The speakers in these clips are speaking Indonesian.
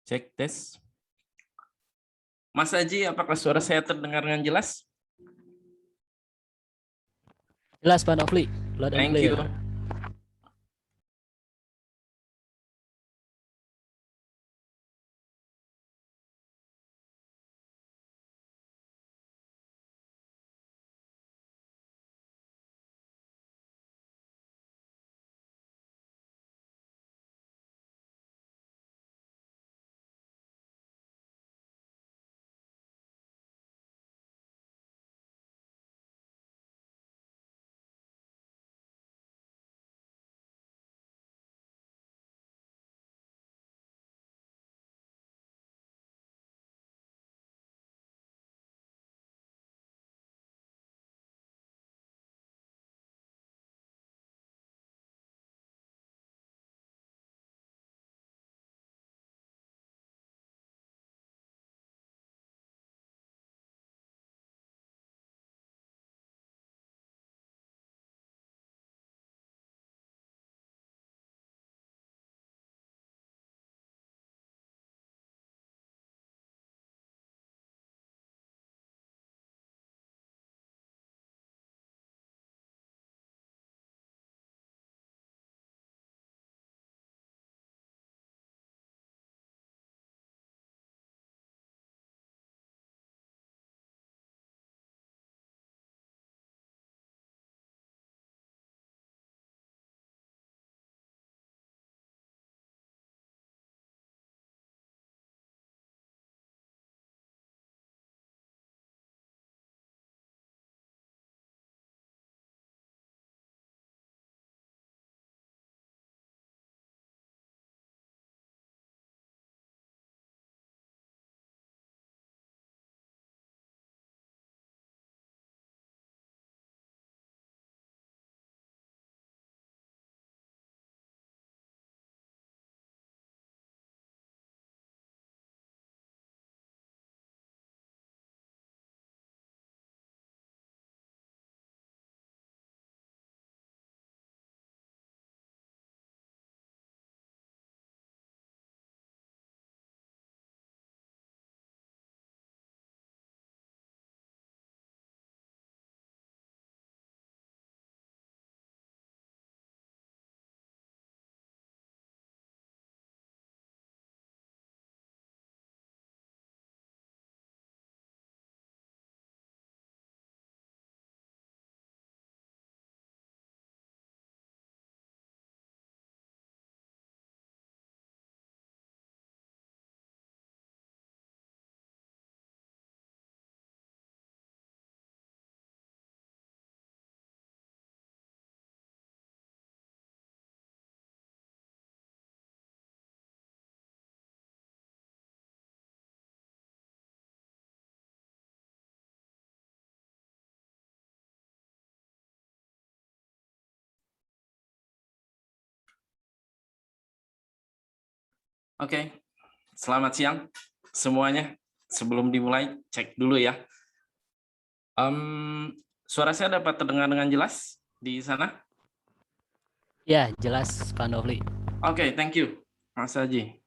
Cek tes. Mas Aji, apakah suara saya terdengar dengan jelas? Jelas Pak Nofli, loud and Thank clear. you. Oke, selamat siang semuanya. Sebelum dimulai, cek dulu ya. Suara saya dapat terdengar dengan jelas di sana? Ya, jelas Pak Nofli. Oke, thank you, Mas Aji.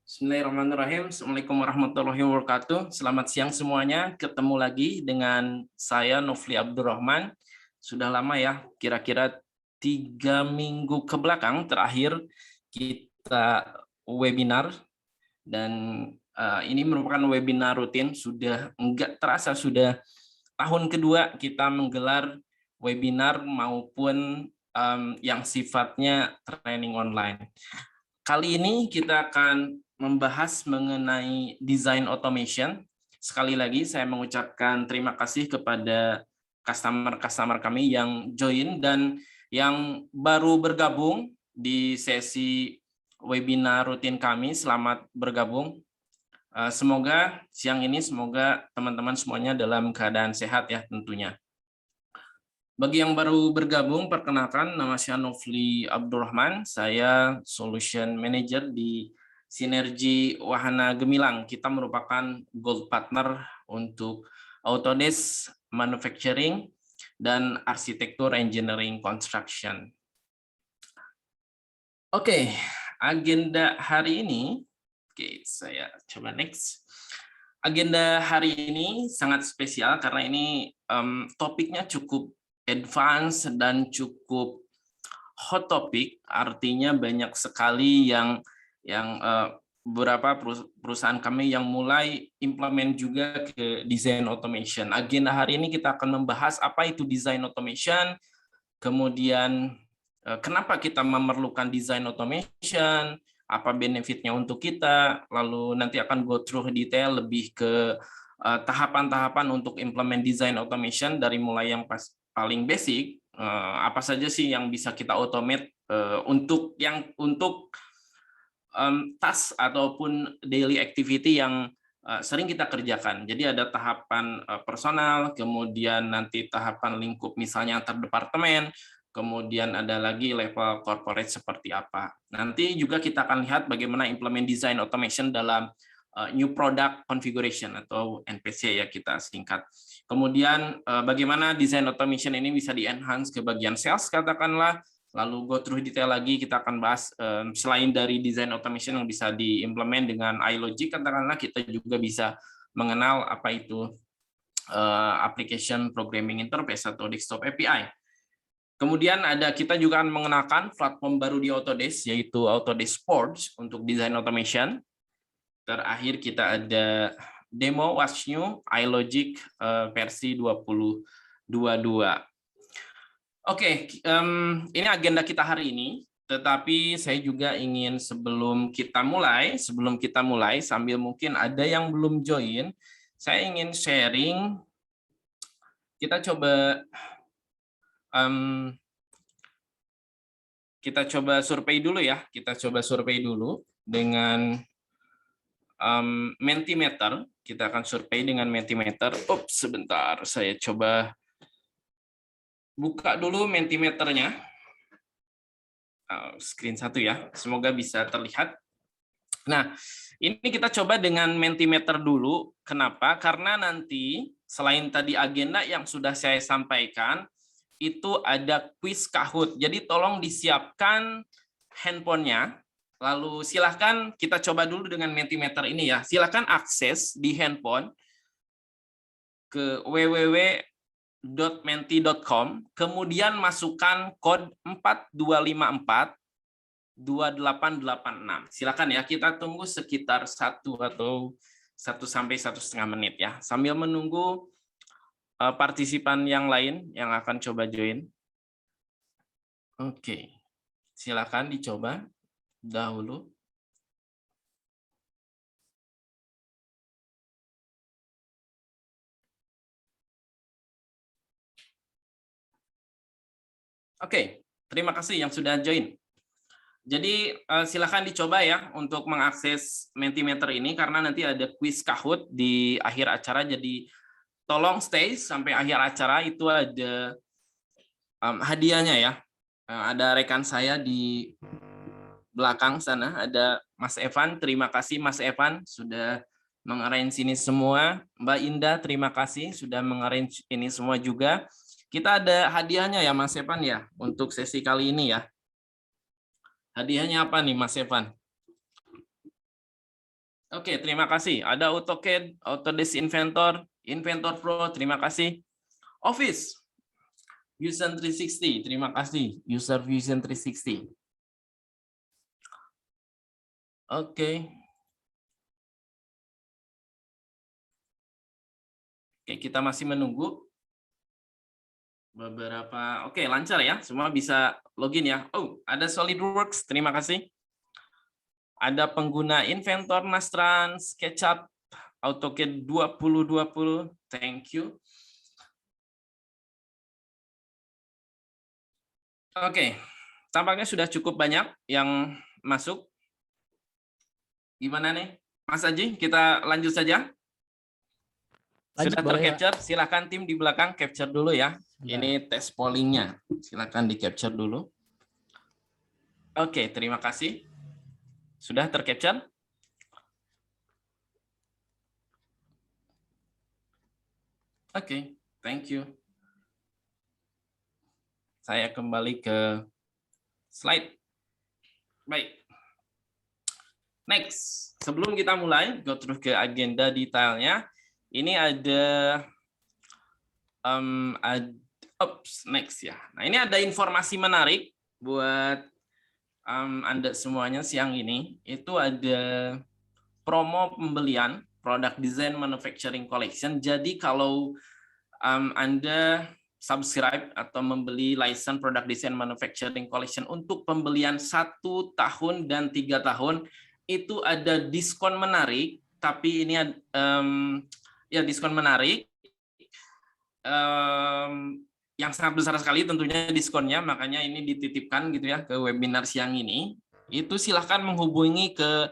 Bismillahirrahmanirrahim. Assalamualaikum warahmatullahi wabarakatuh. Selamat siang semuanya. Ketemu lagi dengan saya Nofli Abdurrahman. Sudah lama ya, kira-kira 3 minggu ke belakang terakhir kita webinar, dan ini merupakan webinar rutin. Sudah enggak terasa sudah tahun kedua kita menggelar webinar maupun yang sifatnya training online. Kali ini kita akan membahas mengenai design automation. Sekali lagi saya mengucapkan terima kasih kepada customer-customer kami yang join dan yang baru bergabung di sesi webinar rutin kami. Selamat bergabung. Semoga siang ini teman-teman semuanya dalam keadaan sehat ya tentunya. Bagi yang baru bergabung, perkenalkan nama saya Nofli Abdurrahman, saya Solution Manager di Sinergi Wahana Gemilang. Kita merupakan Gold Partner untuk Autodesk Manufacturing dan Arsitektur Engineering Construction. Oke, agenda hari ini, oke, saya coba next. Agenda hari ini sangat spesial karena ini topiknya cukup advance dan cukup hot topic, artinya banyak sekali yang beberapa perusahaan kami yang mulai implement juga ke design automation. Agenda hari ini kita akan membahas apa itu design automation, kemudian kenapa kita memerlukan design automation, apa benefitnya untuk kita, lalu nanti akan go through detail lebih ke tahapan-tahapan untuk implement design automation dari mulai yang paling basic, apa saja sih yang bisa kita automate untuk task ataupun daily activity yang sering kita kerjakan. Jadi ada tahapan personal, kemudian nanti tahapan lingkup misalnya antar departemen, kemudian ada lagi level corporate seperti apa. Nanti juga kita akan lihat bagaimana implement design automation dalam new product configuration atau NPC ya kita singkat. Kemudian bagaimana design automation ini bisa di-enhance ke bagian sales katakanlah, lalu go through detail lagi kita akan bahas selain dari design automation yang bisa diimplement dengan iLogic katakanlah, kita juga bisa mengenal apa itu application programming interface atau desktop API. Kemudian kita juga akan mengenalkan platform baru di Autodesk yaitu Autodesk Forge untuk design automation. Terakhir kita ada demo What's New iLogic versi 2022. Oke, ini agenda kita hari ini, tetapi saya juga ingin sebelum kita mulai, sambil mungkin ada yang belum join, saya ingin sharing, kita coba survei dulu ya, dengan Mentimeter, kita akan survei dengan Mentimeter. Sebentar, saya coba buka dulu Mentimeternya, screen satu ya, semoga bisa terlihat. Nah, ini kita coba dengan Mentimeter dulu. Kenapa? Karena nanti selain tadi agenda yang sudah saya sampaikan, itu ada quiz Kahoot. Jadi tolong disiapkan handphonenya. Lalu silahkan kita coba dulu dengan Mentimeter ini ya. Silahkan akses di handphone ke www.menti.com, kemudian masukkan kode 4254 2886. Silakan ya, kita tunggu sekitar 1 sampai 1,5 menit ya, sambil menunggu partisipan yang lain yang akan coba join. Oke, silakan dicoba dahulu. Oke, terima kasih yang sudah join. Jadi silakan dicoba ya untuk mengakses Mentimeter ini karena nanti ada quiz Kahoot di akhir acara. Jadi tolong stay sampai akhir acara, itu ada hadiahnya ya. Ada rekan saya di belakang sana, ada Mas Evan. Terima kasih Mas Evan sudah mengarrange ini semua. Mbak Indah, terima kasih sudah mengarrange ini semua juga. Kita ada hadiahnya ya Mas Evan ya untuk sesi kali ini ya. Hadiahnya apa nih Mas Evan? Oke, terima kasih. Ada AutoCAD, Autodesk Inventor, Inventor Pro, terima kasih. Office, Fusion 360, terima kasih. User Fusion 360. Oke. Oke, kita masih menunggu beberapa. Oke, lancar ya. Semua bisa login ya. Ada SolidWorks, terima kasih. Ada pengguna Inventor, Nastran, SketchUp, AutoCAD 2020, thank you. Oke, tampaknya sudah cukup banyak yang masuk. Gimana nih, Mas Aji? Kita lanjut saja. Lanjut, Sudah boleh, tercapture, silakan tim di belakang capture dulu ya. Sebentar. Ini tes pollingnya, silakan di capture dulu. Oke, terima kasih. Sudah tercapture? Oke, thank you. Saya kembali ke slide. Baik. Next, sebelum kita mulai go through ke agenda detailnya, ini ada next ya. Nah, ini ada informasi menarik buat Anda semuanya siang ini. Itu ada promo pembelian produk design manufacturing collection. Jadi kalau Anda subscribe atau membeli license produk design manufacturing collection untuk pembelian 1 tahun dan 3 tahun, itu ada diskon menarik, tapi ini ya diskon menarik yang sangat besar sekali tentunya diskonnya, makanya ini dititipkan gitu ya ke webinar siang ini. Itu silahkan menghubungi ke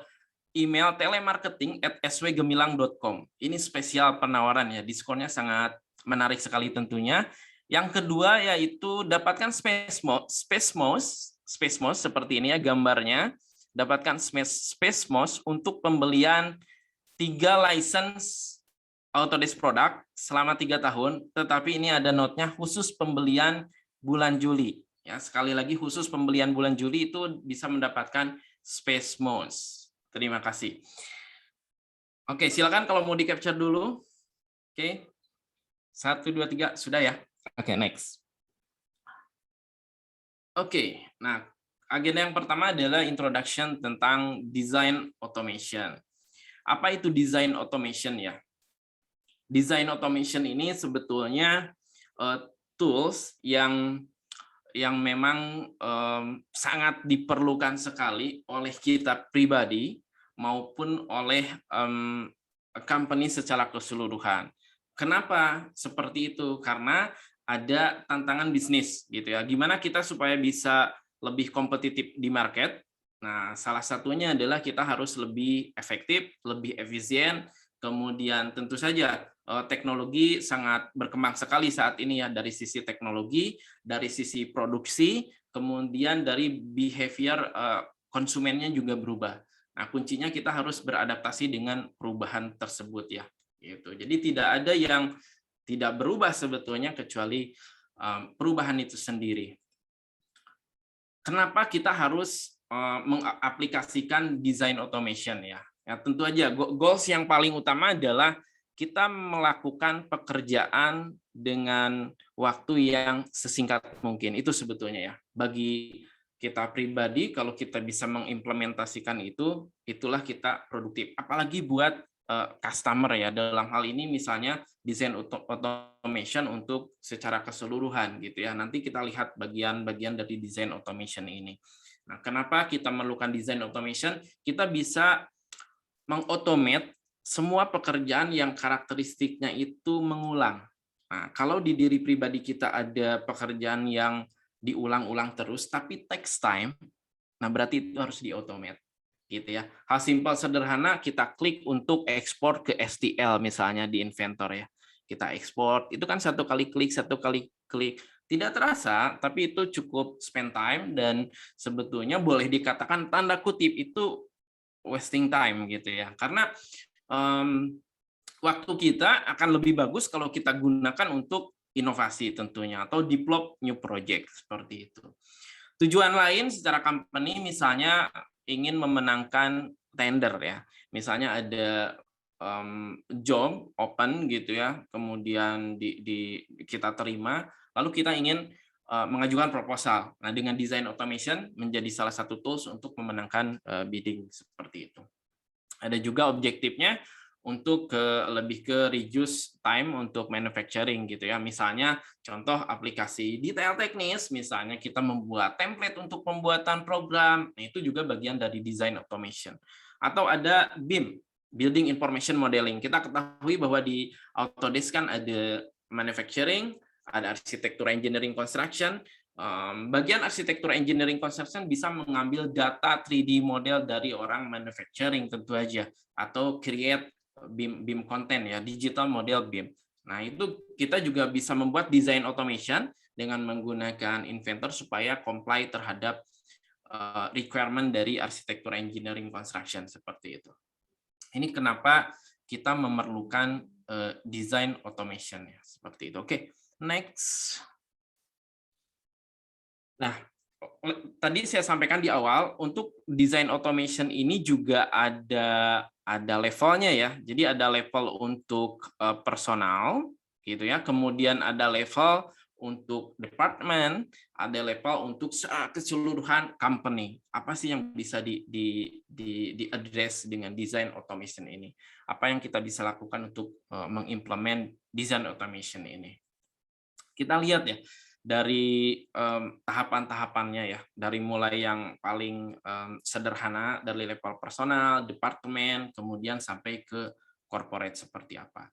email telemarketing@swgemilang.com. Ini spesial penawaran ya, diskonnya sangat menarik sekali tentunya. Yang kedua yaitu dapatkan Space Mouse seperti ini ya gambarnya. Dapatkan Space Mouse untuk pembelian 3 license Autodesk produk selama 3 tahun, tetapi ini ada note-nya khusus pembelian bulan Juli. Ya, sekali lagi khusus pembelian bulan Juli itu bisa mendapatkan Space Mouse. Terima kasih. Oke, silakan kalau mau di-capture dulu. Oke. 1, 2, 3, sudah ya? Oke, next. Oke, nah agenda yang pertama adalah introduction tentang design automation. Apa itu design automation ya? Design automation ini sebetulnya tools yang memang sangat diperlukan sekali oleh kita pribadi maupun oleh company secara keseluruhan. Kenapa seperti itu? Karena ada tantangan bisnis gitu ya. Gimana kita supaya bisa lebih kompetitif di market? Nah, salah satunya adalah kita harus lebih efektif, lebih efisien, kemudian tentu saja teknologi sangat berkembang sekali saat ini ya, dari sisi teknologi, dari sisi produksi, kemudian dari behavior konsumennya juga berubah. Nah, kuncinya kita harus beradaptasi dengan perubahan tersebut ya. Gitu. Jadi tidak ada yang tidak berubah sebetulnya kecuali perubahan itu sendiri. Kenapa kita harus mengaplikasikan design automation ya? Ya tentu aja goals yang paling utama adalah kita melakukan pekerjaan dengan waktu yang sesingkat mungkin. Itu sebetulnya ya. Bagi kita pribadi, kalau kita bisa mengimplementasikan itu, itulah kita produktif. Apalagi buat customer ya. Dalam hal ini misalnya desain automation untuk secara keseluruhan gitu ya. Nanti kita lihat bagian-bagian dari desain automation ini. Nah, kenapa kita memerlukan desain automation? Kita bisa mengautomate semua pekerjaan yang karakteristiknya itu mengulang. Nah, kalau di diri pribadi kita ada pekerjaan yang diulang-ulang terus, tapi takes time, nah berarti itu harus di-automate. Gitu ya. Hal simpel sederhana, kita klik untuk ekspor ke STL misalnya di Inventor ya. Kita ekspor, itu kan satu kali klik. Tidak terasa, tapi itu cukup spend time dan sebetulnya boleh dikatakan tanda kutip itu wasting time gitu ya. Karena waktu kita akan lebih bagus kalau kita gunakan untuk inovasi tentunya atau develop new project seperti itu. Tujuan lain secara company misalnya ingin memenangkan tender ya. Misalnya ada job open gitu ya, kemudian kita terima, lalu kita ingin mengajukan proposal. Nah, dengan design automation menjadi salah satu tools untuk memenangkan bidding seperti itu. Ada juga objektifnya untuk lebih ke reduce time untuk manufacturing gitu ya. Misalnya contoh aplikasi detail teknis, misalnya kita membuat template untuk pembuatan program, nah itu juga bagian dari design automation. Atau ada BIM, Building Information Modeling. Kita ketahui bahwa di Autodesk kan ada manufacturing, ada arsitektur engineering construction. Bagian arsitektur engineering construction bisa mengambil data 3D model dari orang manufacturing tentu aja, atau create BIM content ya, digital model BIM. Nah, itu kita juga bisa membuat design automation dengan menggunakan Inventor supaya comply terhadap requirement dari arsitektur engineering construction seperti itu. Ini kenapa kita memerlukan design automation ya, seperti itu. Oke, next. Nah, tadi saya sampaikan di awal, untuk design automation ini juga ada levelnya ya. Jadi ada level untuk personal gitu ya. Kemudian ada level untuk departemen, ada level untuk keseluruhan company. Apa sih yang bisa di address dengan design automation ini? Apa yang kita bisa lakukan untuk mengimplement design automation ini? Kita lihat ya dari tahapan-tahapannya ya, dari mulai yang paling sederhana dari level personal, departemen, kemudian sampai ke corporate seperti apa.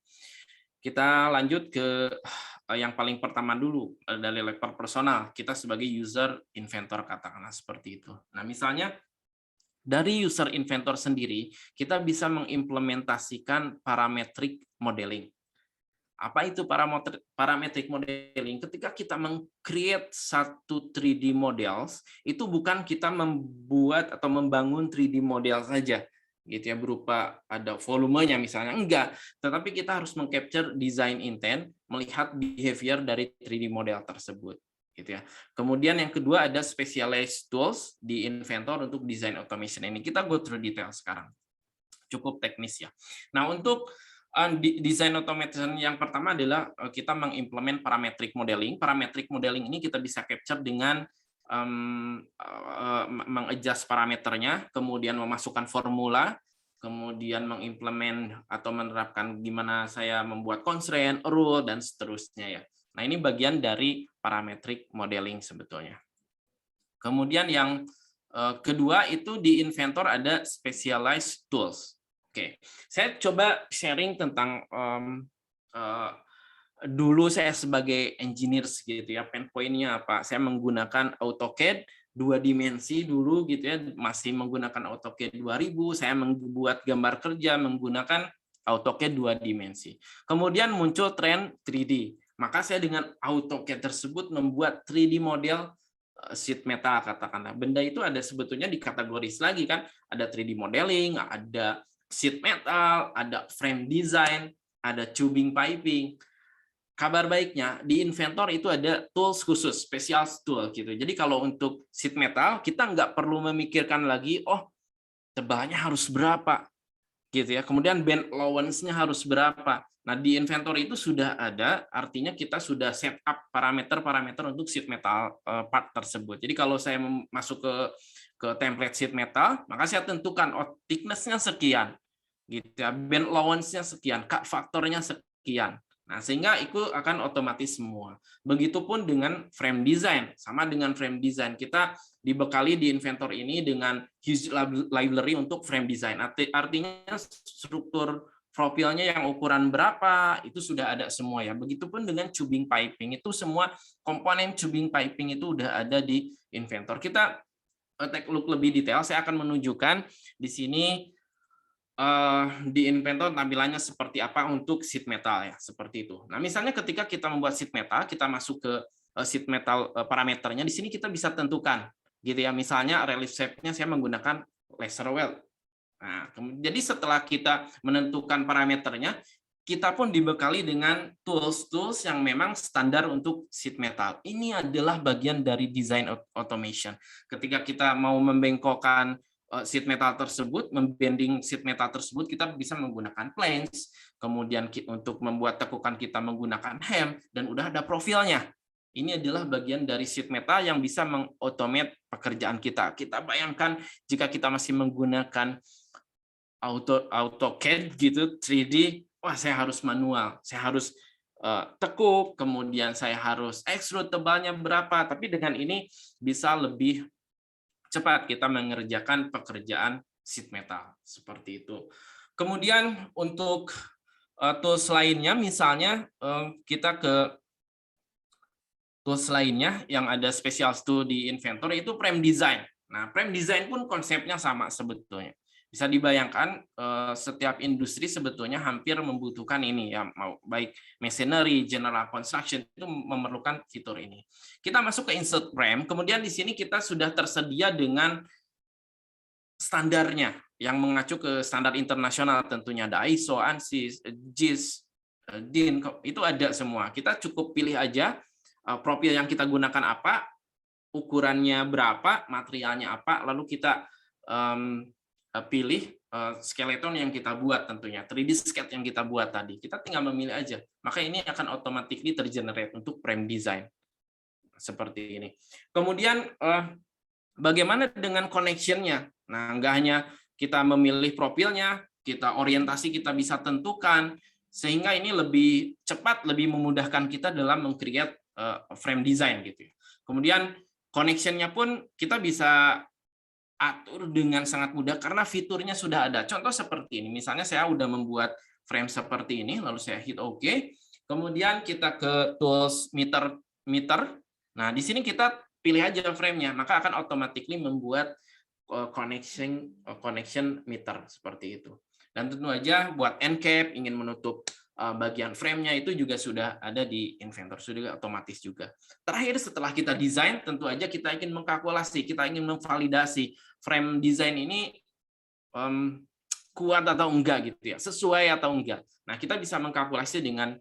Kita lanjut ke yang paling pertama dulu dari level personal, kita sebagai user inventor katakanlah seperti itu. Nah, misalnya dari user inventor sendiri, kita bisa mengimplementasikan parametric modeling. Apa itu parametric modeling? Ketika kita meng-create satu 3D models, itu bukan kita membuat atau membangun 3D model saja, gitu ya, berupa ada volumenya misalnya, enggak. Tetapi kita harus meng-capture design intent, melihat behavior dari 3D model tersebut, gitu ya. Kemudian yang kedua ada specialized tools di Inventor untuk design automation ini. Kita go through detail sekarang. Cukup teknis ya. Nah, untuk design automation yang pertama adalah kita mengimplement parametric modeling. Parametric modeling ini kita bisa capture dengan mengadjust parameternya, kemudian memasukkan formula, kemudian mengimplement atau menerapkan gimana saya membuat constraint, rule, dan seterusnya ya. Nah, ini bagian dari parametric modeling sebetulnya. Kemudian yang kedua itu di Inventor ada specialized tools. Oke, saya coba sharing tentang dulu saya sebagai engineer gitu ya, pain point-nya apa? Saya menggunakan AutoCAD 2 dimensi dulu gitu ya, masih menggunakan AutoCAD 2000, saya membuat gambar kerja menggunakan AutoCAD 2 dimensi. Kemudian muncul tren 3D. Maka saya dengan AutoCAD tersebut membuat 3D model sheet metal katakanlah. Benda itu ada sebetulnya dikategoris lagi kan, ada 3D modeling, ada sheet metal, ada frame design, ada tubing piping. Kabar baiknya di Inventor itu ada tools khusus, special tool gitu. Jadi kalau untuk sheet metal kita nggak perlu memikirkan lagi, oh tebalnya harus berapa gitu ya. Kemudian bend allowance-nya harus berapa. Nah, di Inventor itu sudah ada, artinya kita sudah set up parameter-parameter untuk sheet metal part tersebut. Jadi kalau saya masuk ke template sheet metal, maka saya tentukan oh thickness-nya sekian, gitu ya, bend allowance-nya sekian, cut faktornya sekian. Nah, sehingga itu akan otomatis semua. Begitupun dengan frame design. Sama dengan frame design, kita dibekali di Inventor ini dengan huge library untuk frame design. Artinya struktur profilnya yang ukuran berapa, itu sudah ada semua ya. Begitupun dengan tubing piping, itu semua komponen tubing piping itu udah ada di Inventor. Kita take a look lebih detail, saya akan menunjukkan di sini di Inventor tampilannya seperti apa untuk sheet metal ya, seperti itu. Nah, misalnya ketika kita membuat sheet metal, kita masuk ke sheet metal parameternya, di sini kita bisa tentukan gitu ya. Misalnya relief shape-nya saya menggunakan laser weld. Nah, jadi setelah kita menentukan parameternya, kita pun dibekali dengan tools-tools yang memang standar untuk sheet metal. Ini adalah bagian dari design automation. Ketika kita mau membengkokkan sheet metal tersebut, membending sheet metal tersebut, kita bisa menggunakan planes, kemudian untuk membuat tekukan kita menggunakan hem, dan udah ada profilnya. Ini adalah bagian dari sheet metal yang bisa mengautomate pekerjaan kita. Kita bayangkan jika kita masih menggunakan AutoCAD gitu 3D, wah saya harus manual, saya harus tekuk, kemudian saya harus extrude tebalnya berapa, tapi dengan ini bisa lebih cepat kita mengerjakan pekerjaan sheet metal seperti itu. Kemudian untuk tools lainnya, misalnya kita ke tools lainnya yang ada special tool di Inventor itu frame design. Nah, frame design pun konsepnya sama sebetulnya. Bisa dibayangkan setiap industri sebetulnya hampir membutuhkan ini ya, mau baik machinery, general construction itu memerlukan fitur ini. Kita masuk ke insert frame, kemudian di sini kita sudah tersedia dengan standarnya yang mengacu ke standar internasional, tentunya ada ISO, ANSI, JIS, DIN, itu ada semua. Kita cukup pilih aja profil yang kita gunakan apa, ukurannya berapa, materialnya apa, lalu kita pilih skeleton yang kita buat tentunya, 3D sketch yang kita buat tadi. Kita tinggal memilih aja. Maka ini akan automatically tergenerate untuk frame design. Seperti ini. Kemudian bagaimana dengan connection-nya? Nah, nggak hanya kita memilih profilnya, kita orientasi kita bisa tentukan, sehingga ini lebih cepat, lebih memudahkan kita dalam meng-create frame design gitu ya. Kemudian connection-nya pun kita bisa atur dengan sangat mudah karena fiturnya sudah ada. Contoh seperti ini, misalnya saya udah membuat frame seperti ini, lalu saya hit OK, kemudian kita ke tools meter. Nah, di sini kita pilih aja frame-nya, maka akan automatically membuat connection meter seperti itu. Dan tentu aja buat end cap, ingin menutup bagian frame-nya itu juga sudah ada di Inventor, sudah otomatis juga. Terakhir setelah kita desain, tentu aja kita ingin mengkalkulasi, kita ingin memvalidasi frame desain ini kuat atau enggak gitu ya, sesuai atau enggak. Nah, kita bisa mengkalkulasi dengan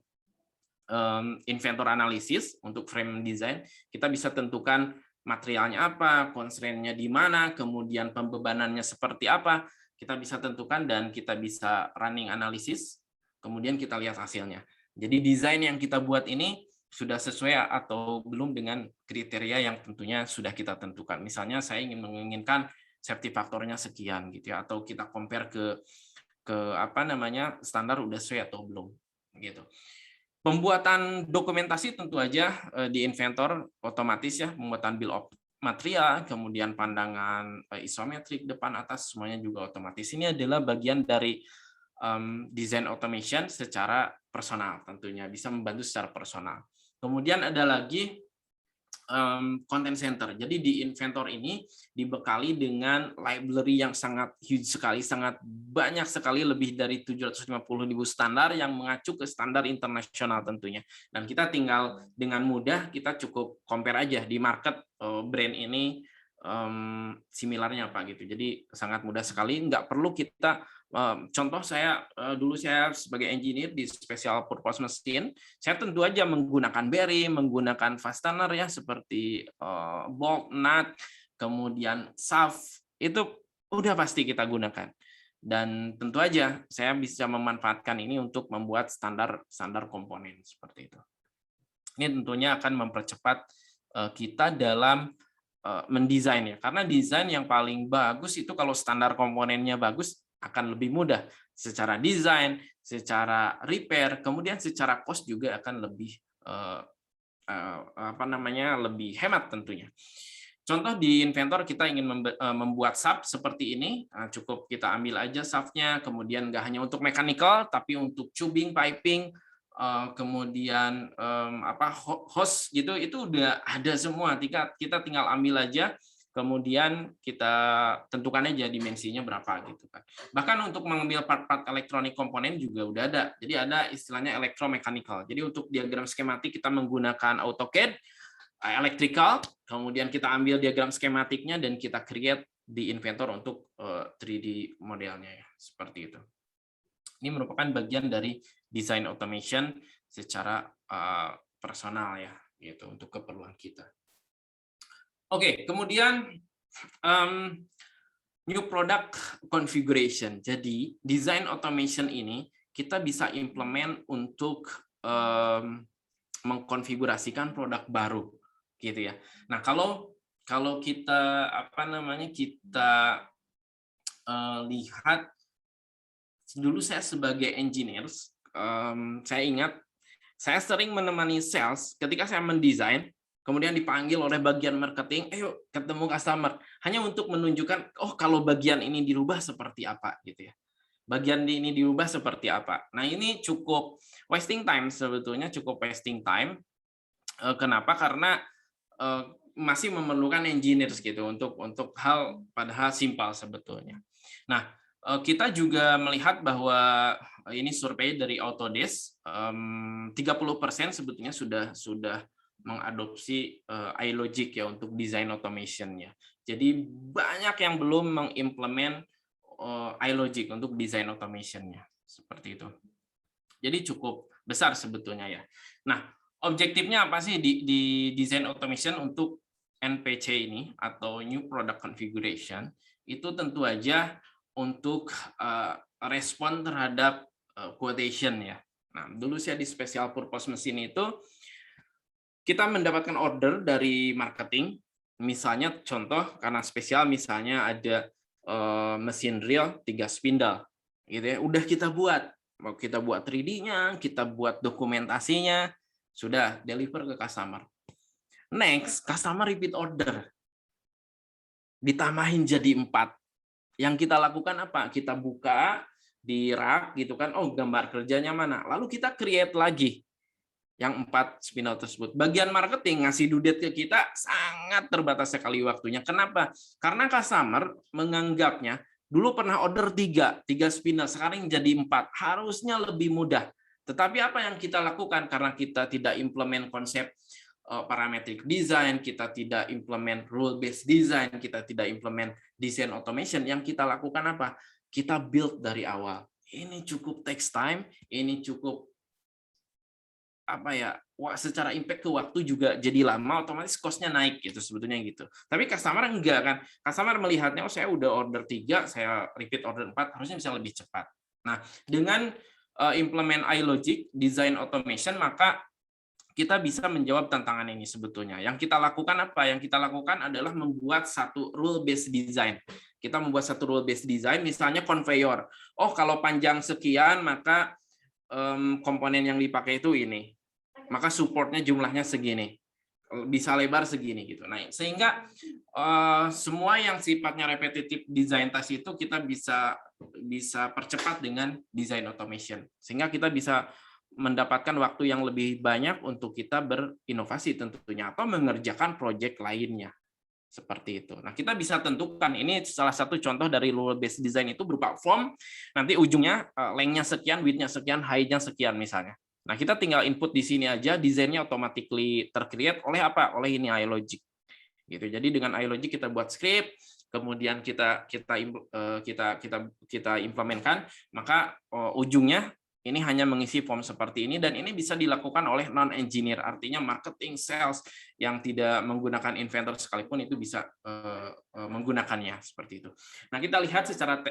Inventor Analysis untuk frame design. Kita bisa tentukan materialnya apa, constraint-nya di mana, kemudian pembebanannya seperti apa, kita bisa tentukan dan kita bisa running analysis, kemudian kita lihat hasilnya. Jadi desain yang kita buat ini sudah sesuai atau belum dengan kriteria yang tentunya sudah kita tentukan. Misalnya saya menginginkan safety faktornya sekian gitu ya, atau kita compare ke apa namanya standar udah sesuai atau belum gitu. Pembuatan dokumentasi tentu aja di Inventor otomatis ya, pembuatan bill of material, kemudian pandangan isometrik depan atas semuanya juga otomatis. Ini adalah bagian dari design automation secara personal, tentunya bisa membantu secara personal. Kemudian ada lagi content center. Jadi di Inventor ini dibekali dengan library yang sangat huge sekali, sangat banyak sekali, lebih dari 750.000 standar yang mengacu ke standar internasional tentunya. Dan kita tinggal dengan mudah kita cukup compare aja di market brand ini similarnya apa gitu. Jadi sangat mudah sekali, nggak perlu kita contoh saya dulu saya sebagai engineer di special purpose machine, saya tentu aja menggunakan bearing, menggunakan fastener ya seperti bolt, nut, kemudian shaft, itu udah pasti kita gunakan. Dan tentu aja saya bisa memanfaatkan ini untuk membuat standar komponen seperti itu. Ini tentunya akan mempercepat kita dalam mendesain ya, karena desain yang paling bagus itu kalau standar komponennya bagus akan lebih mudah secara desain, secara repair, kemudian secara cost juga akan lebih lebih hemat tentunya. Contoh di Inventor kita ingin membuat shaft seperti ini, cukup kita ambil aja shaftnya, kemudian nggak hanya untuk mechanical, tapi untuk tubing, piping, kemudian hose gitu, itu udah ada semua. Kita tinggal ambil aja, kemudian kita tentukan aja dimensinya berapa gitu kan. Bahkan untuk mengambil part-part elektronik komponen juga udah ada. Jadi ada istilahnya electromechanical. Jadi untuk diagram skematik kita menggunakan AutoCAD, electrical, kemudian kita ambil diagram skematiknya dan kita create di Inventor untuk 3D modelnya ya, seperti itu. Ini merupakan bagian dari design automation secara personal ya, gitu untuk keperluan kita. Oke, kemudian new product configuration. Jadi design automation ini kita bisa implement untuk mengkonfigurasikan produk baru, gitu ya. Nah, kalau kita kita lihat dulu saya sebagai engineer, saya ingat saya sering menemani sales ketika saya mendesain, kemudian dipanggil oleh bagian marketing, ayo ketemu customer, hanya untuk menunjukkan, oh kalau bagian ini dirubah seperti apa gitu ya. Bagian ini dirubah seperti apa. Nah, ini cukup wasting time sebetulnya, cukup wasting time. Kenapa? Karena masih memerlukan engineers gitu untuk hal padahal simpel sebetulnya. Nah, kita juga melihat bahwa ini survei dari Autodesk, 30% sebetulnya sudah mengadopsi iLogic ya untuk design automation-nya. Jadi banyak yang belum mengimplement iLogic untuk design automation-nya, seperti itu. Jadi cukup besar sebetulnya ya. Nah, objektifnya apa sih di design automation untuk NPC ini atau New Product Configuration itu tentu aja untuk respon terhadap quotation ya. Nah, dulu saya di special purpose machine itu kita mendapatkan order dari marketing, misalnya contoh karena spesial misalnya ada mesin drill 3 spindle gitu ya. Udah kita buat, mau kita buat 3D-nya, kita buat dokumentasinya, sudah deliver ke customer. Next, customer repeat order. Ditambahin jadi 4. Yang kita lakukan apa? Kita buka di rak gitu kan, oh gambar kerjanya mana? Lalu kita create lagi yang 4 spindle tersebut. Bagian marketing ngasih dudet ke kita sangat terbatas sekali waktunya. Kenapa? Karena customer menganggapnya dulu pernah order 3 spindle, sekarang jadi 4. Harusnya lebih mudah. Tetapi apa yang kita lakukan karena kita tidak implement konsep parametric design, kita tidak implement rule based design, kita tidak implement design automation, yang kita lakukan apa? Kita build dari awal. Ini cukup takes time, ini cukup secara impact ke waktu juga jadi lama, otomatis cost-nya naik gitu sebetulnya gitu. Tapi customer enggak kan. Customer melihatnya, oh saya udah order 3, saya repeat order 4, harusnya bisa lebih cepat. Nah, dengan implement iLogic design automation, maka kita bisa menjawab tantangan ini sebetulnya. Yang kita lakukan apa? Yang kita lakukan adalah membuat satu rule based design. Kita membuat satu rule based design, misalnya conveyor. Oh, kalau panjang sekian, maka komponen yang dipakai itu ini. Maka supportnya jumlahnya segini. Bisa lebar segini gitu. Nah, sehingga semua yang sifatnya repetitif design task itu kita bisa percepat dengan design automation. Sehingga kita bisa mendapatkan waktu yang lebih banyak untuk kita berinovasi tentunya atau mengerjakan proyek lainnya. Seperti itu. Nah, kita bisa tentukan, ini salah satu contoh dari rule based design itu berupa form, nanti ujungnya length-nya sekian, width-nya sekian, height-nya sekian misalnya. Nah, kita tinggal input di sini aja, desainnya automatically tercreate oleh apa? Oleh ini iLogic. Gitu. Jadi dengan iLogic kita buat script, kemudian kita implementkan, maka ujungnya ini hanya mengisi form seperti ini, dan ini bisa dilakukan oleh non-engineer, artinya marketing, sales yang tidak menggunakan inventor sekalipun itu bisa menggunakannya seperti itu. Nah, kita lihat secara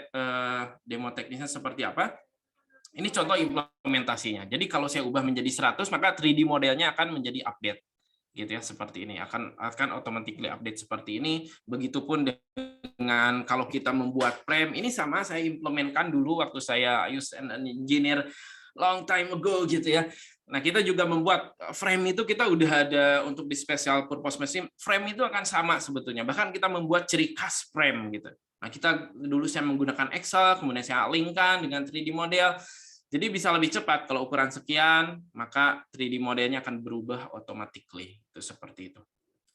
demo teknisnya seperti apa. Ini contoh implementasinya. Jadi kalau saya ubah menjadi 100, maka 3D modelnya akan menjadi update. Gitu ya, seperti ini. Akan automatically update seperti ini. Begitupun dengan kalau kita membuat frame, ini sama saya implementkan dulu waktu saya use an engineer long time ago gitu ya. Nah, kita juga membuat frame itu, kita udah ada untuk di special purpose machine, frame itu akan sama sebetulnya. Bahkan kita membuat ciri khas frame gitu. Nah, kita dulu saya menggunakan Excel, kemudian saya linkkan dengan 3D model. Jadi bisa lebih cepat, kalau ukuran sekian, maka 3D modelnya akan berubah automatically. Itu seperti itu.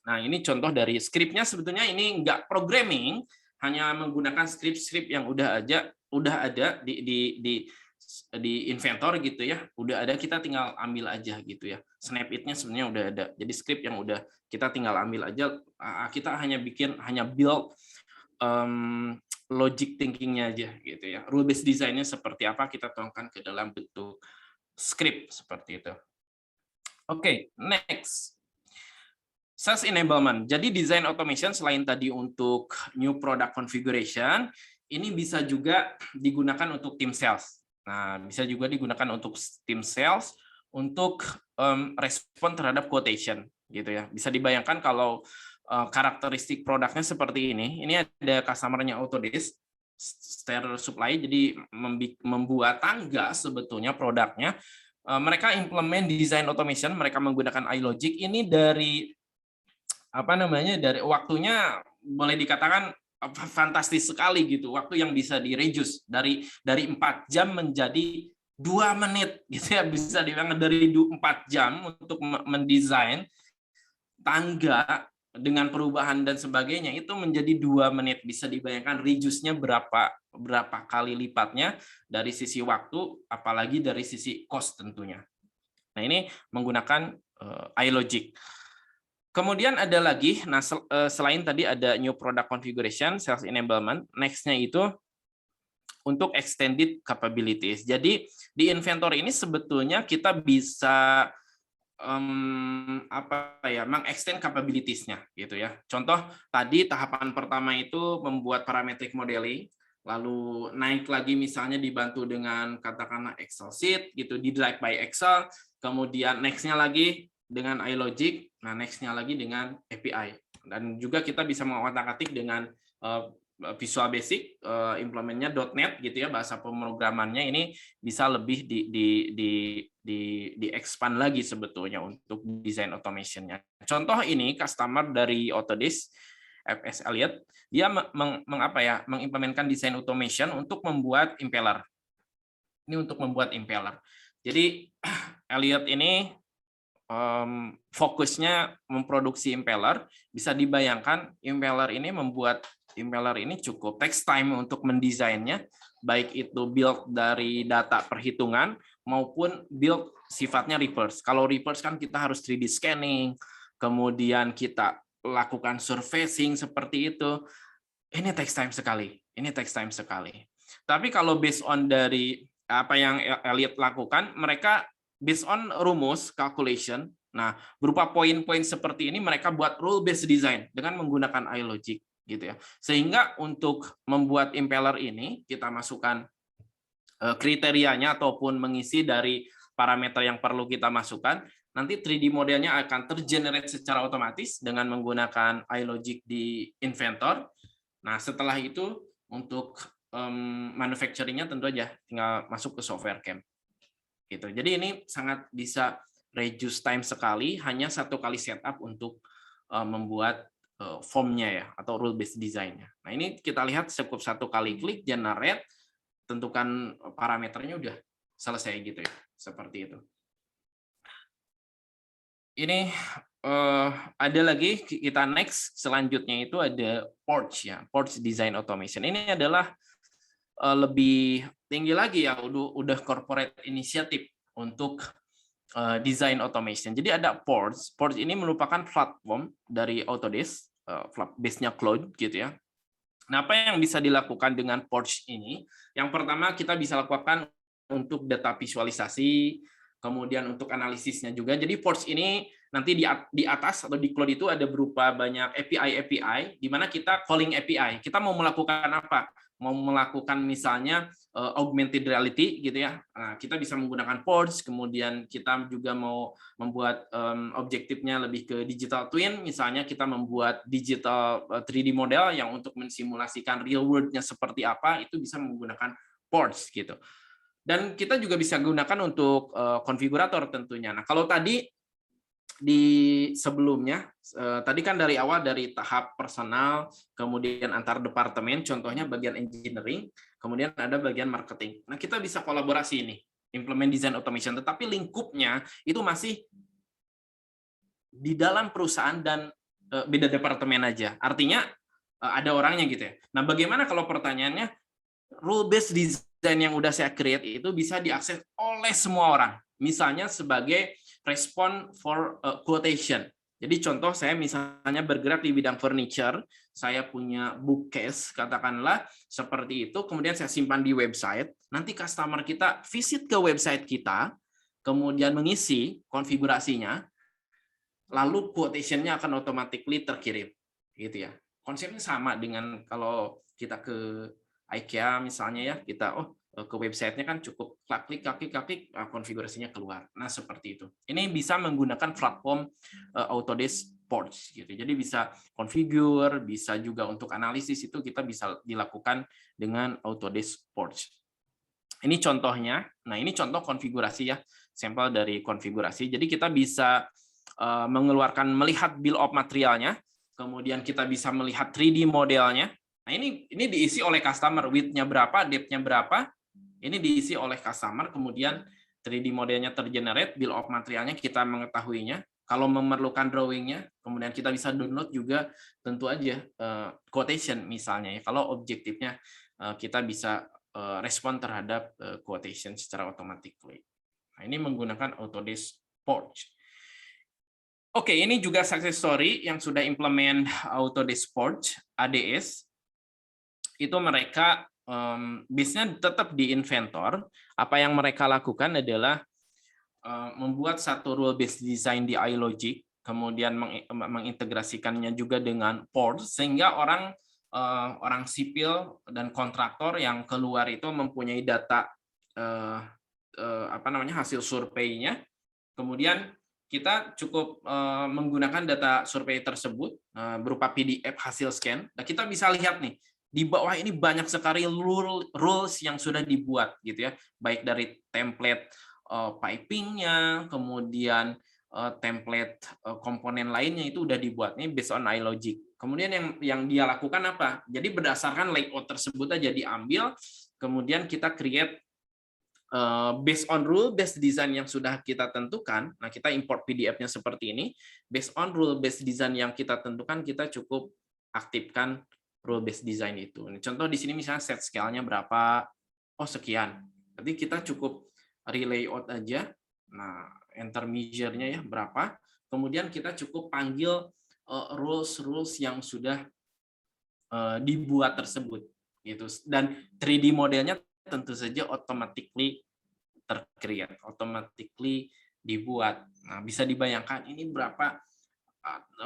Nah, ini contoh dari script-nya, sebetulnya ini nggak programming, hanya menggunakan script-script yang udah ada di Inventor gitu ya. Udah ada, kita tinggal ambil aja gitu ya. Snap it-nya sebenarnya udah ada. Jadi script yang udah kita tinggal ambil aja, kita hanya build logic thinking-nya aja gitu ya. Rule based design-nya seperti apa kita tuangkan ke dalam bentuk script seperti itu. Oke, next. Sales enablement. Jadi design automation selain tadi untuk new product configuration, ini bisa juga digunakan untuk tim sales. Nah, bisa juga digunakan untuk tim sales untuk respon terhadap quotation gitu ya. Bisa dibayangkan kalau karakteristik produknya seperti ini. Ini ada customer-nya Autodesk, stair supply, jadi membuat tangga sebetulnya produknya. Mereka implement design automation, mereka menggunakan iLogic. Ini dari dari waktunya boleh dikatakan fantastis sekali gitu. Waktu yang bisa di-reduce dari 4 jam menjadi 2 menit gitu ya, bisa dibilang dari 4 jam untuk mendesain tangga dengan perubahan dan sebagainya itu menjadi 2 menit. Bisa dibayangkan reduce-nya berapa kali lipatnya dari sisi waktu, apalagi dari sisi cost tentunya. Nah, ini menggunakan iLogic. Kemudian ada lagi, nah selain tadi ada new product configuration, sales enablement, next-nya itu untuk extended capabilities. Jadi di Inventor ini sebetulnya kita bisa apa ya, mengextend capabilities-nya gitu ya. Contoh tadi tahapan pertama itu membuat parametric modeling, lalu naik lagi misalnya dibantu dengan katakanlah Excel sheet gitu, di drive by Excel, kemudian next-nya lagi dengan iLogic, nah next-nya lagi dengan API. Dan juga kita bisa mengotak-atik dengan Visual Basic, implementnya .NET gitu ya, bahasa pemrogramannya ini bisa lebih di expand lagi sebetulnya untuk desain automation-nya. Contoh ini customer dari Autodesk, FS Elliott, dia mengimplementkan desain automation untuk membuat impeller. Ini untuk membuat impeller. Jadi Elliott ini fokusnya memproduksi impeller. Bisa dibayangkan impeller ini cukup takes time untuk mendesainnya, baik itu build dari data perhitungan maupun build sifatnya reverse. Kalau reverse kan kita harus 3D scanning, kemudian kita lakukan surfacing seperti itu. Ini takes time sekali. Tapi kalau based on dari apa yang Elliott lakukan, mereka based on rumus calculation. Nah, berupa poin-poin seperti ini mereka buat rule based design dengan menggunakan iLogic gitu ya. Sehingga untuk membuat impeller ini kita masukkan kriterianya ataupun mengisi dari parameter yang perlu kita masukkan, nanti 3D modelnya akan tergenerate secara otomatis dengan menggunakan iLogic di Inventor. Nah, setelah itu untuk manufacturing-nya tentu aja tinggal masuk ke software CAM. Gitu. Jadi ini sangat bisa reduce time sekali, hanya satu kali setup untuk membuat form-nya ya, atau rule based design-nya. Nah, ini kita lihat cukup satu kali klik generate, tentukan parameternya udah selesai gitu ya, seperti itu. Ini ada lagi, kita next selanjutnya itu ada Porch ya, Porch Design Automation. Ini adalah lebih tinggi lagi ya, udah corporate initiative untuk design automation. Jadi ada Porch. Porch ini merupakan platform dari Autodesk, base-nya cloud gitu ya. Nah, apa yang bisa dilakukan dengan Porch ini? Yang pertama kita bisa lakukan untuk data visualisasi, kemudian untuk analisisnya juga. Jadi Porch ini nanti di atas atau di cloud itu ada berupa banyak API, di mana kita calling API. Kita mau melakukan apa? Mau melakukan misalnya augmented reality gitu ya. Nah, kita bisa menggunakan Porch, kemudian kita juga mau membuat objektifnya lebih ke digital twin, misalnya kita membuat digital 3D model yang untuk mensimulasikan real world-nya seperti apa, itu bisa menggunakan Porch gitu. Dan kita juga bisa gunakan untuk konfigurator tentunya. Nah, kalau tadi di sebelumnya, tadi kan dari awal dari tahap personal, kemudian antar departemen, contohnya bagian engineering, kemudian ada bagian marketing. Nah, kita bisa kolaborasi ini, implement design automation, tetapi lingkupnya itu masih di dalam perusahaan dan beda departemen aja. Artinya ada orangnya gitu ya. Nah, bagaimana kalau pertanyaannya rule based design yang udah saya create itu bisa diakses oleh semua orang. Misalnya sebagai respond for quotation. Jadi contoh saya misalnya bergerak di bidang furniture, saya punya bookcase katakanlah seperti itu, kemudian saya simpan di website, nanti customer kita visit ke website kita, kemudian mengisi konfigurasinya, lalu quotation-nya akan automatically terkirim. Gitu ya. Konsepnya sama dengan kalau kita ke IKEA misalnya ya, kita ke websitenya kan cukup klik konfigurasinya keluar. Nah, seperti itu. Ini bisa menggunakan platform Autodesk Porch gitu. Jadi bisa configure, bisa juga untuk analisis itu kita bisa dilakukan dengan Autodesk Porch. Ini contohnya. Nah, ini contoh konfigurasi ya, sampel dari konfigurasi. Jadi kita bisa melihat bill of materialnya, kemudian kita bisa melihat 3D modelnya. Nah, ini diisi oleh customer, width-nya berapa, depth-nya berapa, ini diisi oleh customer, kemudian 3D modelnya tergenerate, bill of materialnya kita mengetahuinya, kalau memerlukan drawing-nya, kemudian kita bisa download juga tentu aja quotation misalnya ya, kalau objektifnya kita bisa respon terhadap quotation secara automatically. Nah, ini menggunakan Autodesk Porch. Oke, ini juga success story yang sudah implement Autodesk Porch, ADS. Itu mereka base-nya tetap di Inventor. Apa yang mereka lakukan adalah membuat satu rule based design di iLogic, kemudian mengintegrasikannya juga dengan Port, sehingga orang sipil dan kontraktor yang keluar itu mempunyai data hasil surveinya. Kemudian kita cukup menggunakan data survei tersebut berupa PDF hasil scan. Nah, kita bisa lihat nih di bawah ini banyak sekali rules yang sudah dibuat gitu ya, baik dari template piping-nya, kemudian template komponen lainnya itu udah dibuat nih based on iLogic. Kemudian yang dia lakukan apa? Jadi berdasarkan layout tersebut aja diambil, kemudian kita create based on rule based design yang sudah kita tentukan. Nah, kita import PDF-nya seperti ini. Based on rule based design yang kita tentukan, kita cukup aktifkan rule based design itu. Contoh di sini misalnya set scale-nya berapa? Oh, sekian. Jadi kita cukup relayout aja. Nah, enter measure-nya ya berapa. Kemudian kita cukup panggil rules yang sudah dibuat tersebut gitu. Dan 3D modelnya tentu saja automatically tercreate, automatically dibuat. Nah, bisa dibayangkan ini berapa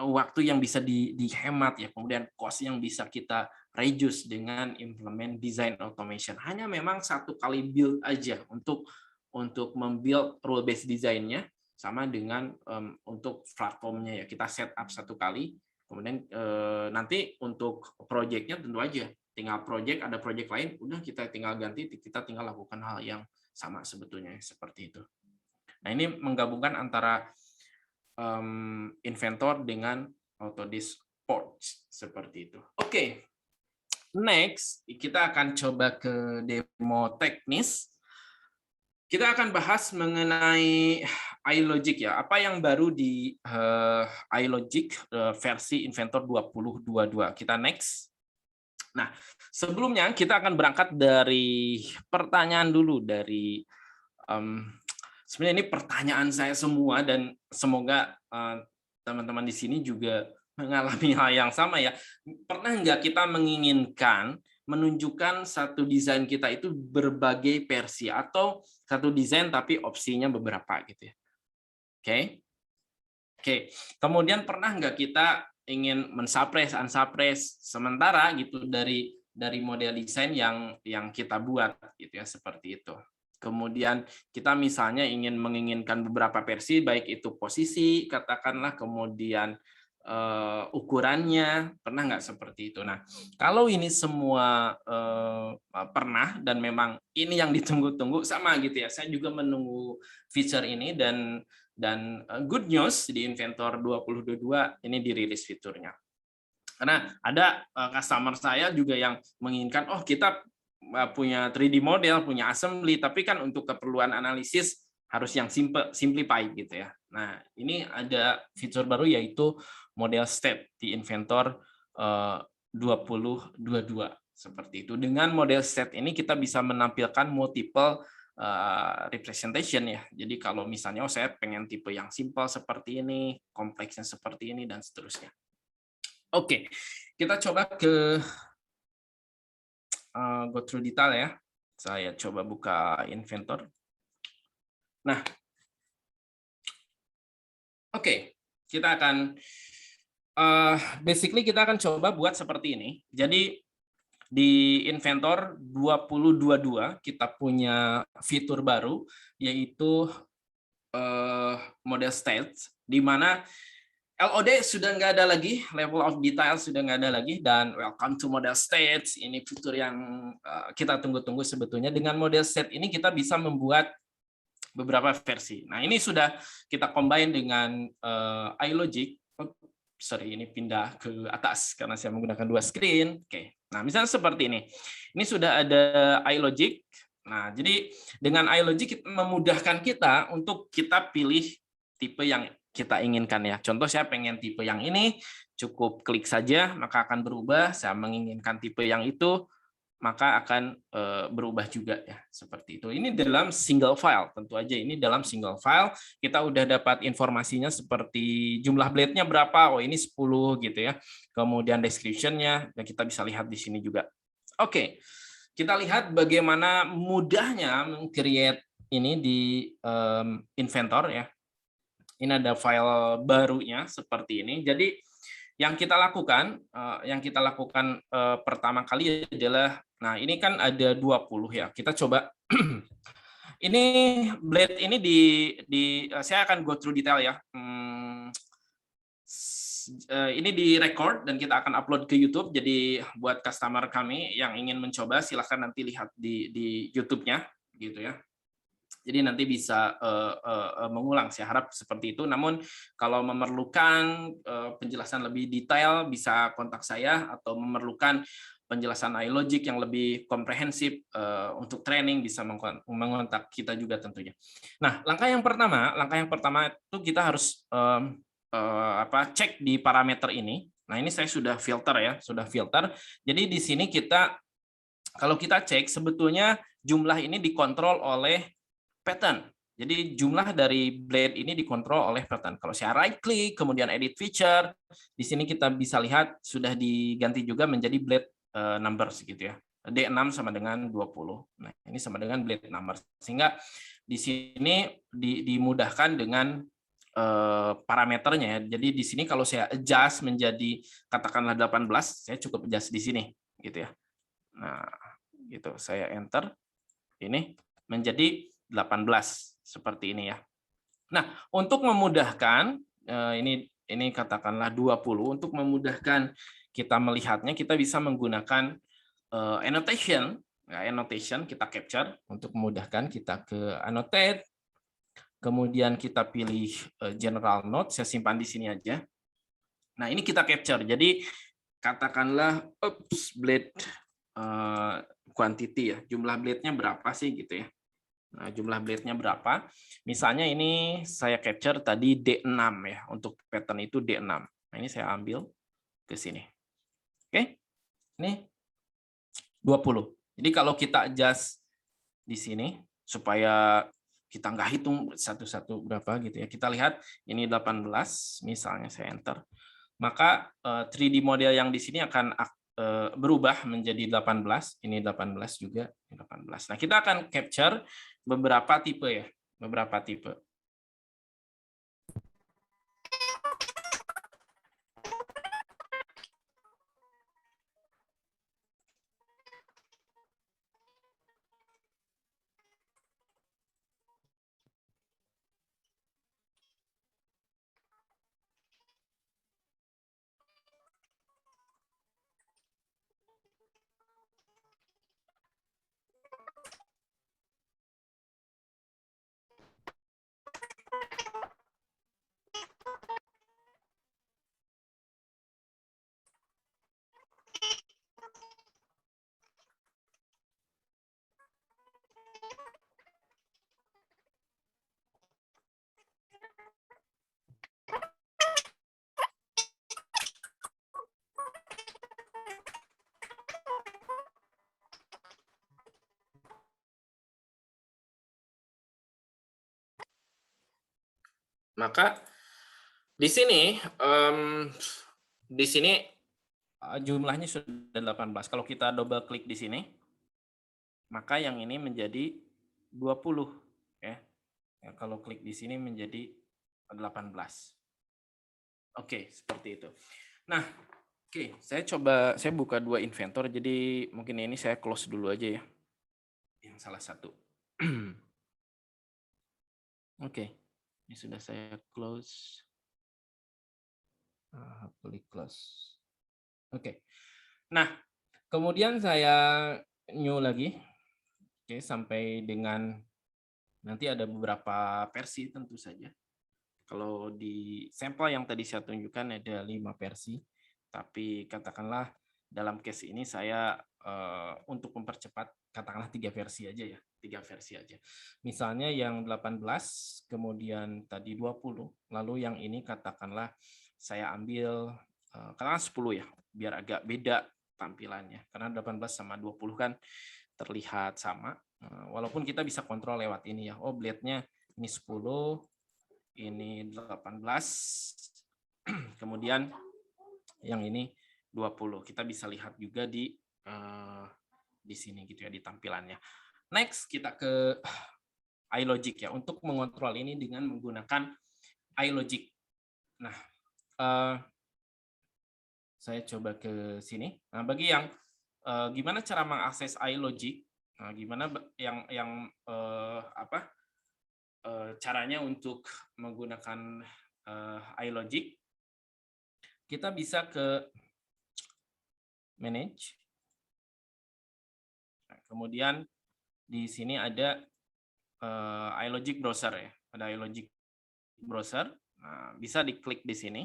waktu yang bisa dihemat ya, kemudian cost yang bisa kita reduce dengan implement design automation. Hanya memang satu kali build aja untuk membuild rule based design-nya, sama dengan untuk platformnya ya, kita set up satu kali, kemudian nanti untuk project-nya tentu aja tinggal ada project lain, udah kita tinggal ganti, kita tinggal lakukan hal yang sama sebetulnya seperti itu. Nah, ini menggabungkan antara Inventor dengan Autodesk Forge seperti itu. Oke, next kita akan coba ke demo teknis. Kita akan bahas mengenai iLogic ya. Apa yang baru di iLogic versi Inventor 2022. Kita next. Nah, sebelumnya kita akan berangkat dari pertanyaan dulu dari sebenarnya ini pertanyaan saya semua, dan semoga teman-teman di sini juga mengalami hal yang sama ya. Pernah nggak kita menginginkan menunjukkan satu desain kita itu berbagai versi, atau satu desain tapi opsinya beberapa gitu ya. Oke. Kemudian pernah nggak kita ingin mensuppress, unsuppress sementara gitu dari model desain yang kita buat gitu ya, seperti itu. Kemudian kita misalnya menginginkan beberapa versi, baik itu posisi katakanlah, kemudian ukurannya, pernah nggak seperti itu. Nah, kalau ini semua pernah dan memang ini yang ditunggu-tunggu, sama gitu ya, saya juga menunggu feature ini, dan good news di Inventor 2022 ini dirilis fiturnya. Karena ada customer saya juga yang menginginkan, oh kita punya 3D model, punya assembly, tapi kan untuk keperluan analisis harus yang simplify gitu ya. Nah, ini ada fitur baru yaitu model state di Inventor 2022 seperti itu. Dengan model state ini kita bisa menampilkan multiple representation ya. Jadi kalau misalnya saya pengen tipe yang simple seperti ini, kompleksnya seperti ini, dan seterusnya. Oke, kita coba ke go through detail ya. Saya coba buka Inventor. Nah, oke, kita akan basically kita akan coba buat seperti ini. Jadi di Inventor 2022 kita punya fitur baru yaitu model state, di mana LOD sudah nggak ada lagi, level of detail sudah nggak ada lagi, dan welcome to model state. Ini fitur yang kita tunggu-tunggu sebetulnya. Dengan model state ini kita bisa membuat beberapa versi. Nah, ini sudah kita combine dengan iLogic. Sorry, ini pindah ke atas karena saya menggunakan dua screen. Oke. Nah, misalnya seperti ini. Ini sudah ada iLogic. Nah, jadi dengan iLogic memudahkan kita untuk kita pilih tipe yang kita inginkan ya. Contoh saya pengen tipe yang ini, cukup klik saja maka akan berubah. Saya menginginkan tipe yang itu, maka akan berubah juga ya, seperti itu. Ini dalam single file, tentu aja ini dalam single file. Kita udah dapat informasinya seperti jumlah blade-nya berapa, oh ini 10 gitu ya. Kemudian description-nya, dan kita bisa lihat di sini juga. Oke, kita lihat bagaimana mudahnya meng-create ini di inventor ya. Ini ada file barunya seperti ini. Jadi yang kita lakukan pertama kali adalah, nah ini kan ada 20 ya. Kita coba ini blade ini saya akan go through detail ya. Ini di record dan kita akan upload ke YouTube. Jadi buat customer kami yang ingin mencoba silahkan nanti lihat di YouTube-nya gitu ya. Jadi nanti bisa mengulang, saya harap seperti itu. Namun kalau memerlukan penjelasan lebih detail bisa kontak saya, atau memerlukan penjelasan iLogic yang lebih komprehensif untuk training bisa mengontak kita juga tentunya. Nah, langkah yang pertama itu kita harus cek di parameter ini. Nah, ini saya sudah filter ya, sudah filter. Jadi di sini kalau kita cek sebetulnya jumlah ini dikontrol oleh pattern. Jadi jumlah dari blade ini dikontrol oleh pattern. Kalau saya right click kemudian edit feature, di sini kita bisa lihat sudah diganti juga menjadi blade numbers gitu ya. D6 sama dengan 20. Nah, ini sama dengan blade numbers. Sehingga di sini dimudahkan dengan parameternya ya. Jadi di sini kalau saya adjust menjadi katakanlah 18, saya cukup adjust di sini gitu ya. Nah, gitu. Saya enter ini menjadi 18 seperti ini ya. Nah, untuk memudahkan ini katakanlah 20, untuk memudahkan kita melihatnya kita bisa menggunakan annotation. Nah, annotation kita capture untuk memudahkan, kita ke annotate. Kemudian kita pilih general note, saya simpan di sini aja. Nah, ini kita capture. Jadi katakanlah blade quantity ya, jumlah blade-nya berapa sih gitu ya. Nah, jumlah blade-nya berapa? Misalnya ini saya capture tadi D6 ya, untuk pattern itu D6. Nah, ini saya ambil ke sini. Oke. Ini 20. Jadi kalau kita adjust di sini supaya kita nggak hitung satu-satu berapa gitu ya. Kita lihat ini 18, misalnya saya enter. Maka 3D model yang di sini akan berubah menjadi 18, ini 18 juga, ini 18. Nah, kita akan capture beberapa tipe ya, beberapa tipe. Maka di sini jumlahnya sudah 18. Kalau kita double klik di sini, maka yang ini menjadi 20 ya. Kalau klik di sini menjadi 18. Oke, seperti itu. Nah, oke, saya buka dua inventor, jadi mungkin ini saya close dulu aja ya. Yang salah satu. Oke, ini sudah saya close. Klik close. Oke. Nah, kemudian saya new lagi. Oke, sampai dengan nanti ada beberapa versi tentu saja. Kalau di sampel yang tadi saya tunjukkan ada 5 versi, tapi katakanlah dalam case ini saya untuk mempercepat katakanlah 3 versi aja ya, 3 versi aja. Misalnya yang 18, kemudian tadi 20, lalu yang ini katakanlah saya ambil katakanlah 10 ya, biar agak beda tampilannya. Karena 18 sama 20 kan terlihat sama, walaupun kita bisa kontrol lewat ini ya. Oh, blade-nya ini 10, ini 18, kemudian yang ini 20. Kita bisa lihat juga di sini gitu ya, di tampilannya. Next kita ke iLogic ya, untuk mengontrol ini dengan menggunakan iLogic. Nah, saya coba ke sini. Nah, bagi yang gimana cara mengakses iLogic, nah, gimana caranya untuk menggunakan iLogic, kita bisa ke Manage. Nah, kemudian di sini ada iLogic Browser ya, ada iLogic Browser. Nah, bisa diklik di sini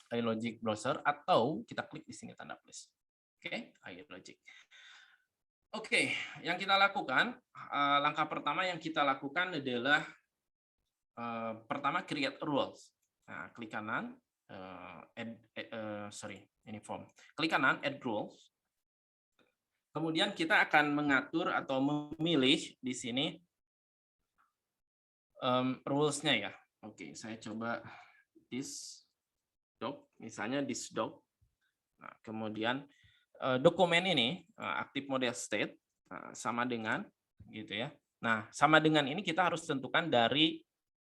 iLogic Browser atau kita klik di sini tanda plus. Oke, iLogic. Oke, yang kita lakukan, langkah pertama yang kita lakukan adalah pertama create rules. Nah, klik kanan, klik kanan add rules. Kemudian kita akan mengatur atau memilih di sini rules-nya ya. Oke, saya coba this doc, misalnya this doc. Nah, kemudian dokumen ini active model state sama dengan gitu ya. Nah, sama dengan ini kita harus tentukan dari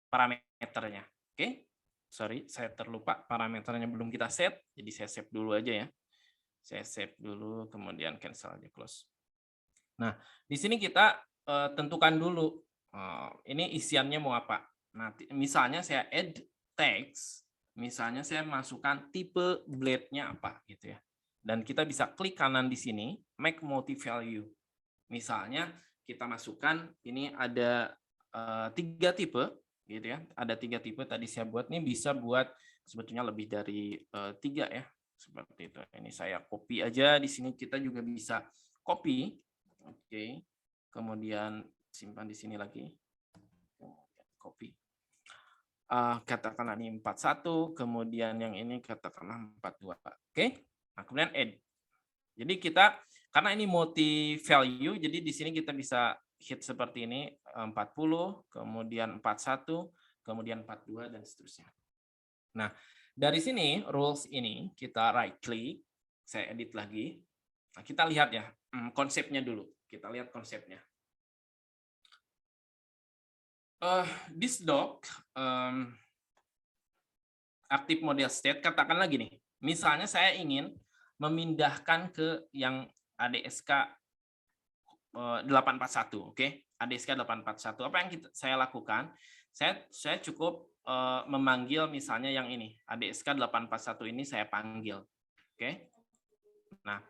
parameternya. Oke. Sorry, saya terlupa parameternya belum kita set, jadi saya save dulu aja ya. Saya save dulu, kemudian cancel aja, close. Nah, di sini kita tentukan dulu ini isiannya mau apa. Nah, misalnya saya add text, misalnya saya masukkan tipe blade-nya apa gitu ya. Dan kita bisa klik kanan di sini, make multi value. Misalnya kita masukkan ini ada 3 tipe gitu ya. Ada 3 tipe tadi saya buat, ini bisa buat sebetulnya lebih dari 3 ya. Seperti itu. Ini saya copy aja, di sini kita juga bisa copy. Oke. Kemudian simpan di sini lagi. Copy. Katakanlah ini 41, kemudian yang ini katakanlah 42. Oke. Nah, kemudian add. Jadi kita karena ini multi value, jadi di sini kita bisa hit seperti ini 40, kemudian 41, kemudian 42 dan seterusnya. Nah, dari sini rules ini kita right click, saya edit lagi. Nah, kita lihat ya konsepnya dulu. Kita lihat konsepnya. This doc active model state, katakanlah gini. Misalnya saya ingin memindahkan ke yang ADSK 841, oke? ADSK 841. Apa yang saya lakukan? Saya cukup memanggil misalnya yang ini, ADSK 841 ini saya panggil. Oke? Nah,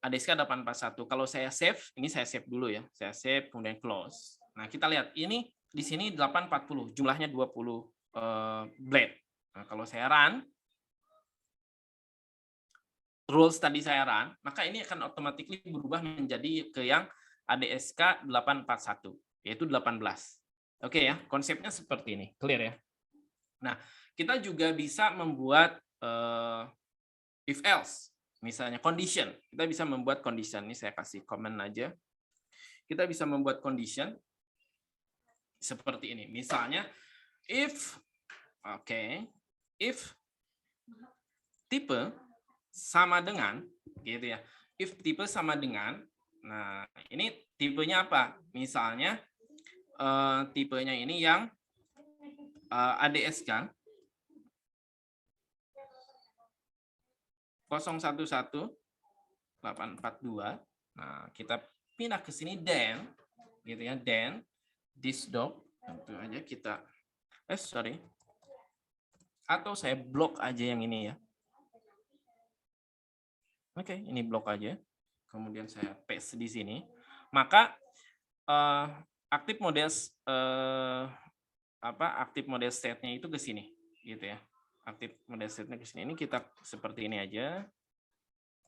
ADSK 841. Kalau saya save, ini saya save dulu ya. Saya save kemudian close. Nah, kita lihat ini di sini 840, jumlahnya 20 blade. Nah, kalau saya run rules tadi saya run, maka ini akan automatically berubah menjadi ke yang ADSK 841, yaitu 18. Oke ya, konsepnya seperti ini, clear ya. Nah, kita juga bisa membuat if else, misalnya condition. Kita bisa membuat condition, ini saya kasih comment aja. Kita bisa membuat condition seperti ini. Misalnya if tipe sama dengan gitu ya. If tipe sama dengan, nah ini tipenya apa? Misalnya tipenya ini yang ADSK 011842. Nah, kita pindah ke sini then gitu ya, then this doc tentu aja kita atau saya blok aja yang ini ya. Oke, ini blok aja. Kemudian saya paste di sini. Maka active model state-nya itu ke sini gitu ya. Active model state-nya ke sini. Ini kita seperti ini aja.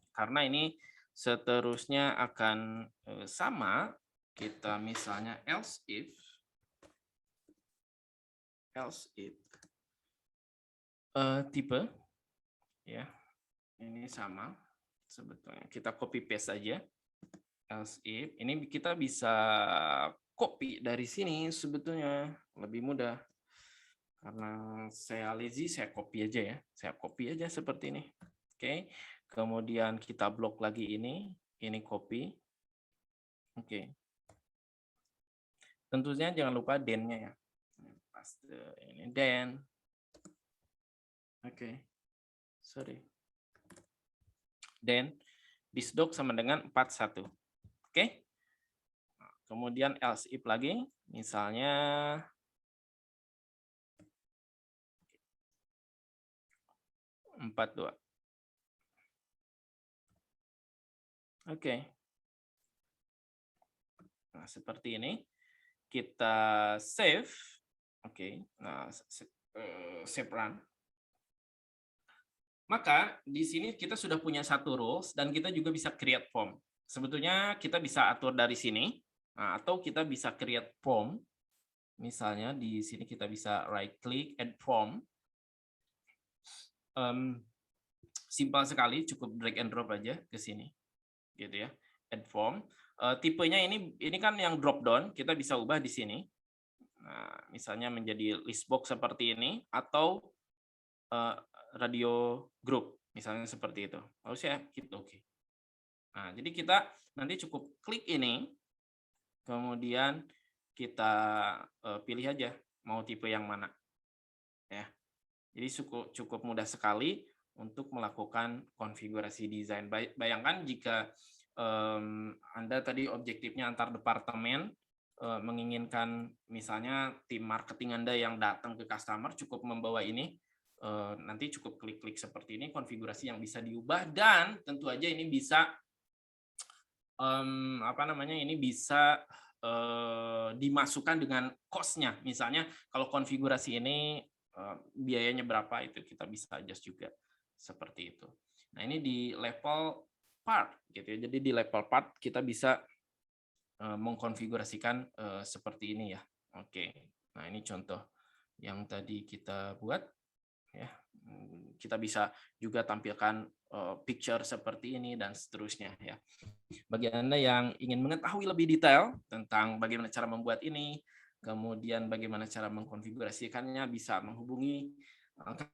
Karena ini seterusnya akan sama. Kita misalnya else if tipe ya. Ini sama sebetulnya. Kita copy paste aja. Else if ini kita bisa copy dari sini sebetulnya lebih mudah. Karena saya lazy, saya copy aja ya. Saya copy aja seperti ini. Oke. Kemudian kita blok lagi ini copy. Oke. Tentunya jangan lupa den-nya ya. Paste ini den. Oke. Sorry. Den disdok sama dengan 41. Oke. Kemudian else if lagi, misalnya empat dua. Oke. Nah, seperti ini. Kita save. Oke. Nah, save run. Maka di sini kita sudah punya satu rules dan kita juga bisa create form. Sebetulnya kita bisa atur dari sini, nah, atau kita bisa create form. Misalnya di sini kita bisa right click add form. Simpel sekali, cukup drag and drop aja ke sini, gitu ya. Add form. Tipenya ini kan yang drop down, kita bisa ubah di sini. Nah, misalnya menjadi list box seperti ini atau radio group, misalnya seperti itu. Lalu saya hit OK. Nah, jadi kita nanti cukup klik ini, kemudian kita pilih aja mau tipe yang mana. Ya. Jadi cukup mudah sekali untuk melakukan konfigurasi desain. Bayangkan jika Anda tadi objektifnya antar departemen, menginginkan misalnya tim marketing Anda yang datang ke customer cukup membawa ini, nanti cukup klik-klik seperti ini, konfigurasi yang bisa diubah, dan tentu aja ini bisa ini bisa dimasukkan dengan cost-nya. Misalnya kalau konfigurasi ini biayanya berapa, itu kita bisa adjust juga seperti itu. Nah, ini di level part gitu ya. Jadi di level part kita bisa mengkonfigurasikan seperti ini ya. Oke. Nah, ini contoh yang tadi kita buat ya. Kita bisa juga tampilkan picture seperti ini dan seterusnya ya. Bagi Anda yang ingin mengetahui lebih detail tentang bagaimana cara membuat ini, kemudian bagaimana cara mengkonfigurasikannya, bisa menghubungi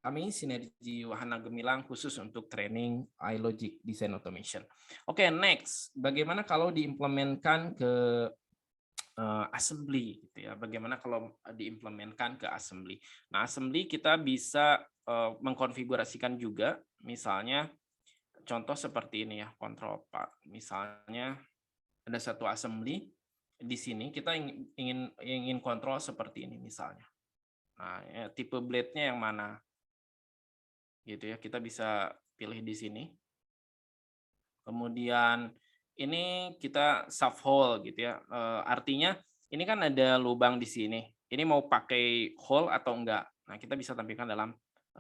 kami Sinergi Wahana Gemilang khusus untuk training iLogic Design Automation. Oke, next, bagaimana kalau diimplementkan ke assembly gitu ya. Bagaimana kalau diimplementkan ke assembly? Nah, assembly kita bisa mengkonfigurasikan juga, misalnya contoh seperti ini ya, control part. Misalnya ada satu assembly di sini kita ingin kontrol seperti ini misalnya. Nah, ya, tipe blade-nya yang mana? Gitu ya, kita bisa pilih di sini. Kemudian ini kita sub hole gitu ya. Artinya ini kan ada lubang di sini. Ini mau pakai hole atau enggak? Nah, kita bisa tampilkan dalam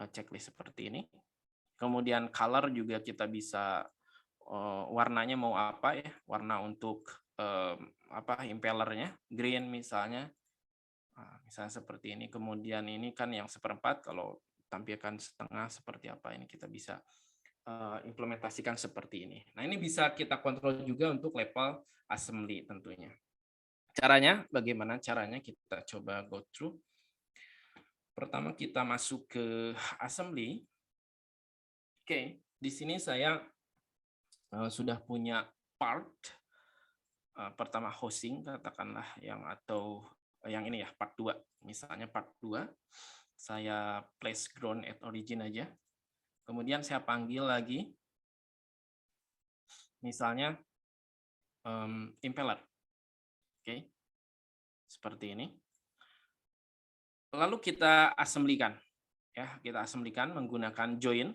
checklist seperti ini. Kemudian color juga kita bisa warnanya mau apa ya? Warna untuk impellernya, green misalnya. Nah, misalnya seperti ini. Kemudian ini kan yang seperempat, kalau tampilkan setengah seperti apa, ini kita bisa implementasikan seperti ini. Nah, ini bisa kita kontrol juga untuk level assembly tentunya. Caranya, bagaimana caranya? Kita coba go through. Pertama kita masuk ke assembly. Oke, di sini saya sudah punya part. Pertama hosting, katakanlah atau yang ini ya, part 2. Misalnya part 2, saya place ground at origin aja. Kemudian saya panggil lagi, misalnya impeller. Oke, seperti ini. Lalu kita assembly-kan. Ya, kita assembly-kan menggunakan join.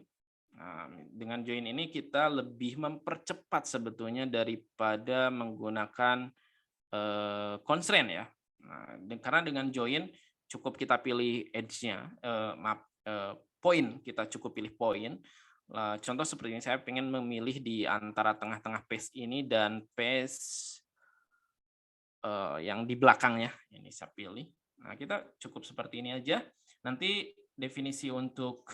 Nah, dengan join ini kita lebih mempercepat sebetulnya daripada menggunakan constraint ya. Nah, karena dengan join cukup kita pilih edge-nya, point, kita cukup pilih point. Contoh seperti ini, saya pengen memilih di antara tengah-tengah page ini dan page yang di belakangnya. Ini saya pilih. Nah, kita cukup seperti ini aja. Nanti definisi untuk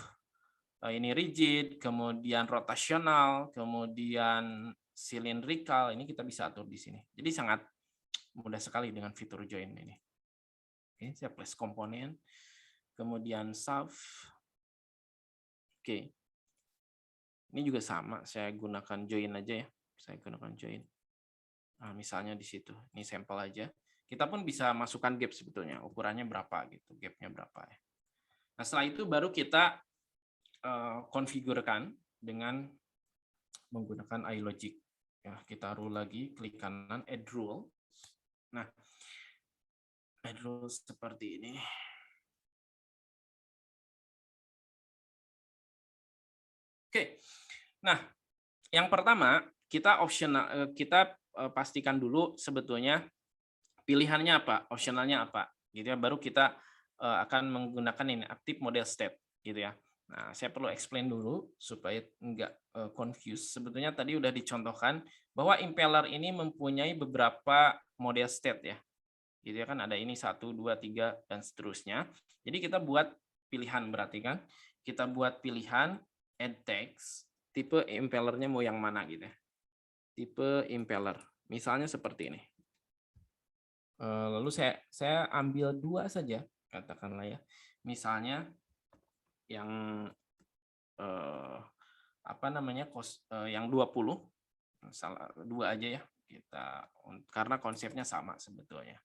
ini rigid, kemudian rotasional, kemudian cylindrical, ini kita bisa atur di sini. Jadi sangat mudah sekali dengan fitur join ini. Oke, saya place komponen, kemudian sub. Oke. Ini juga sama, saya gunakan join aja ya. Saya gunakan join. Nah, misalnya di situ. Ini sampel aja. kita pun bisa masukkan gap sebetulnya, ukurannya berapa gitu, gapnya berapa ya. Nah, setelah itu baru kita konfigurkan dengan menggunakan iLogic. Ya, kita rule lagi, klik kanan, add rule. Nah, add rule seperti ini. Oke. Nah, yang pertama kita optional, kita pastikan dulu sebetulnya pilihannya apa, optionalnya apa, gitu ya. Baru kita akan menggunakan ini active model state, gitu ya. Nah, saya perlu explain dulu supaya enggak confuse. Sebetulnya tadi udah dicontohkan bahwa impeller ini mempunyai beberapa model state ya. Gitu ya kan, ada ini 1, 2, 3 dan seterusnya. Jadi kita buat pilihan berarti kan. Kita buat pilihan add text, tipe impellernya mau yang mana gitu ya. Tipe impeller. Misalnya seperti ini. Lalu saya ambil 2 saja katakanlah ya. Misalnya yang apa namanya yang 20, salah 2 aja ya kita, karena konsepnya sama sebetulnya.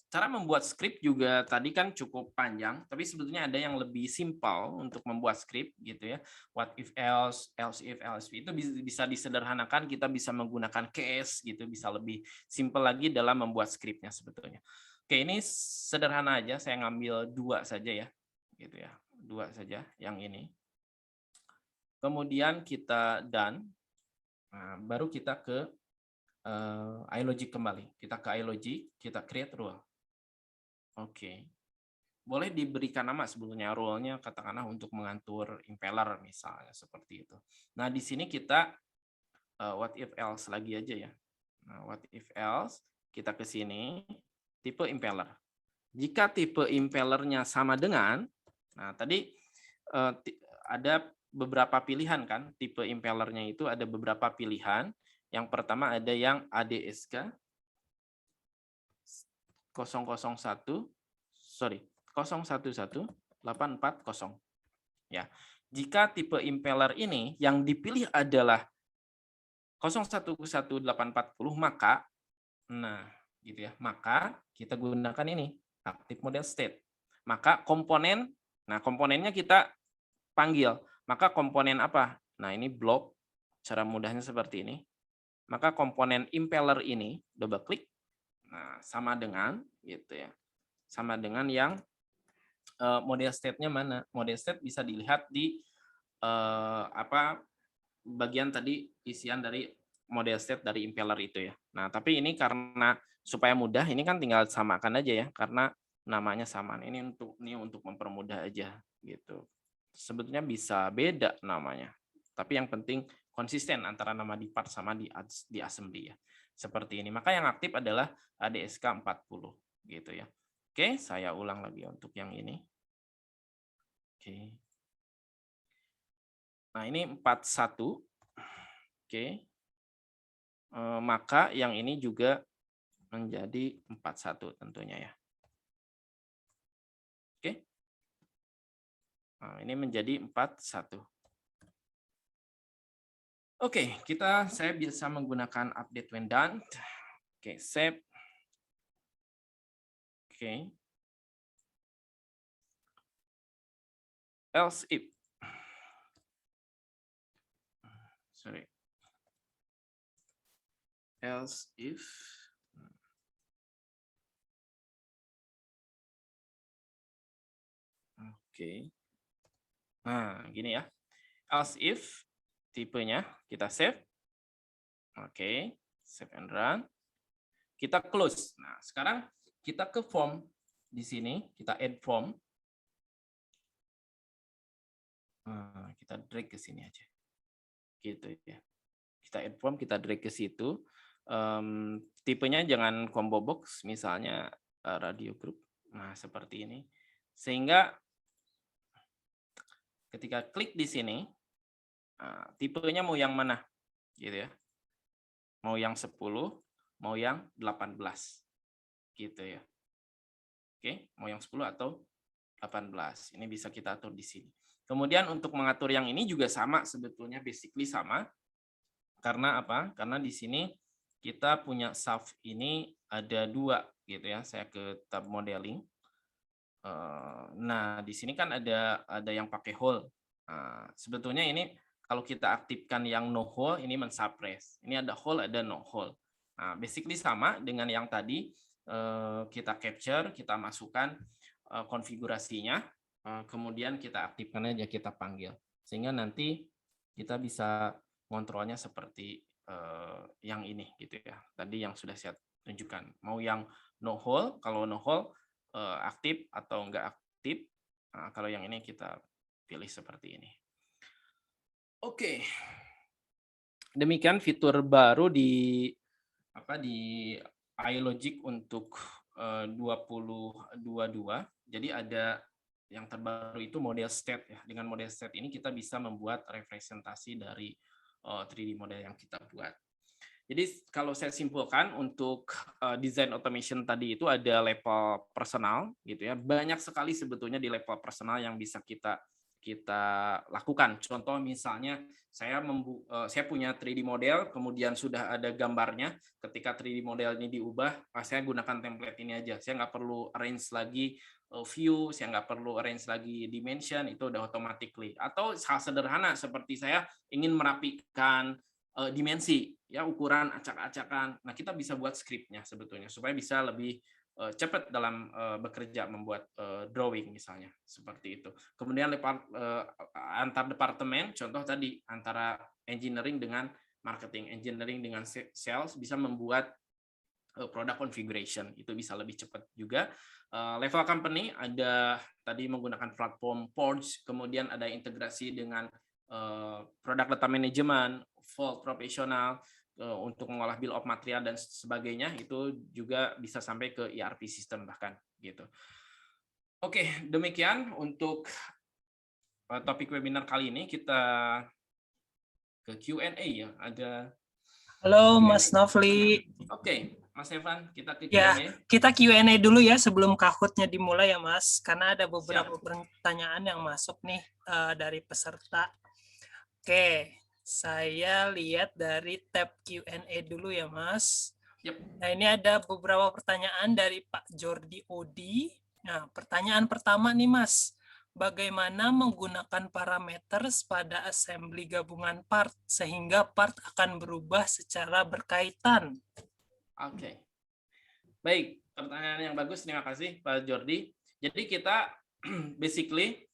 Cara membuat skrip juga tadi kan cukup panjang, tapi sebetulnya ada yang lebih simpel untuk membuat skrip gitu ya. What if else, else if itu bisa disederhanakan, kita bisa menggunakan case gitu, bisa lebih simpel lagi dalam membuat skripnya sebetulnya. Oke, ini sederhana aja, saya ngambil 2 saja ya, gitu ya, 2 saja yang ini. Kemudian kita done, nah, baru kita ke iLogic kembali. Kita ke iLogic, kita create rule. Oke. Boleh diberikan nama sebetulnya rule-nya, katakanlah untuk mengatur impeller misalnya seperti itu. Nah, di sini kita what if else lagi aja ya. Nah, what if else, kita ke sini, tipe impeller. Jika tipe impellernya sama dengan, nah tadi ada beberapa pilihan kan, tipe impellernya itu ada beberapa pilihan. Yang pertama ada yang ADSK 011840. Ya. Jika tipe impeller ini yang dipilih adalah 011840, maka gitu ya. Maka kita gunakan ini active model state. Maka komponennya kita panggil. Maka komponen apa? Nah, ini block. Cara mudahnya seperti ini. Maka komponen impeller ini double klik. Nah, sama dengan gitu ya. Sama dengan yang model state-nya mana? Model state bisa dilihat di bagian tadi isian dari model state dari impeller itu ya. Nah, tapi ini karena supaya mudah, ini kan tinggal samakan aja ya, karena namanya sama. Ini untuk mempermudah aja gitu. Sebetulnya bisa beda namanya, tapi yang penting konsisten antara nama di part sama di assembly ya. Seperti ini. Maka yang aktif adalah ADSK 40 gitu ya. Oke, saya ulang lagi untuk yang ini. Oke. Nah, ini 41. Oke. Maka yang ini juga menjadi 41 tentunya ya. Oke. Nah, ini menjadi 41. Oke, saya bisa menggunakan update when done. Oke, save. Oke. Else if. Sorry. Else if. Oke. Nah, gini ya. Else if tipenya kita save. Oke, save and run. Kita close. Nah, sekarang kita ke form di sini, kita add form. Nah, kita drag ke sini aja. Gitu ya. Kita add form, kita drag ke situ. Tipenya jangan combo box, misalnya radio group. Nah, seperti ini. Sehingga ketika klik di sini, tipenya mau yang mana? Gitu ya. Mau yang 10, mau yang 18. Gitu ya. Oke, mau yang 10 atau 18. Ini bisa kita atur di sini. Kemudian untuk mengatur yang ini juga sama sebetulnya, basically sama. Karena apa? Karena di sini kita punya shaft ini ada 2 gitu ya. Saya ke tab modeling. Nah, di sini kan ada yang pakai hole. Nah, sebetulnya ini kalau kita aktifkan yang no hole, ini mensuppress. Ini ada hole, ada no hole. Nah, basically sama dengan yang tadi, kita capture, kita masukkan konfigurasinya, kemudian kita aktifkan aja, kita panggil. Sehingga nanti kita bisa kontrolnya seperti yang ini gitu ya. Tadi yang sudah saya tunjukkan. Mau yang no hole, kalau no hole aktif atau enggak aktif. Nah, kalau yang ini kita pilih seperti ini. Oke. Demikian fitur baru di iLogic untuk 2022. Jadi ada yang terbaru itu model state ya. Dengan model state ini kita bisa membuat representasi dari 3D model yang kita buat. Jadi kalau saya simpulkan untuk design automation tadi itu ada level personal gitu ya. Banyak sekali sebetulnya di level personal yang bisa kita lakukan. Contoh misalnya saya punya 3D model, kemudian sudah ada gambarnya. Ketika 3D model ini diubah, saya gunakan template ini aja. Saya nggak perlu arrange lagi view, saya nggak perlu arrange lagi dimension, itu udah automatically. Atau hal sederhana seperti saya ingin merapikan dimensi, ya ukuran acak-acakan. Nah, kita bisa buat skripnya sebetulnya supaya bisa lebih cepat dalam bekerja membuat drawing misalnya seperti itu. Kemudian antar departemen, contoh tadi antara engineering dengan marketing, engineering dengan sales bisa membuat product configuration, itu bisa lebih cepat juga. Level company ada tadi menggunakan platform Forge, kemudian ada integrasi dengan product data management, Vault profesional untuk mengolah bill of material dan sebagainya, itu juga bisa sampai ke ERP system bahkan gitu. Oke, demikian untuk topik webinar kali ini. Kita ke Q&A ya. Ada Halo Q&A. Mas Nofli. Oke, Mas Evan, kita ke Ya, Q&A. kita Q&A dulu ya sebelum Kahoot-nya dimulai ya Mas, karena ada beberapa Siap. pertanyaan yang masuk nih dari peserta. Oke, saya lihat dari tab Q&A dulu ya Mas. Yep. Nah, ini ada beberapa pertanyaan dari Pak Jordi Odi. Nah, pertanyaan pertama nih Mas, bagaimana menggunakan parameter pada assembly gabungan part sehingga part akan berubah secara berkaitan? Oke. Baik, pertanyaan yang bagus, terima kasih Pak Jordi. Jadi kita basically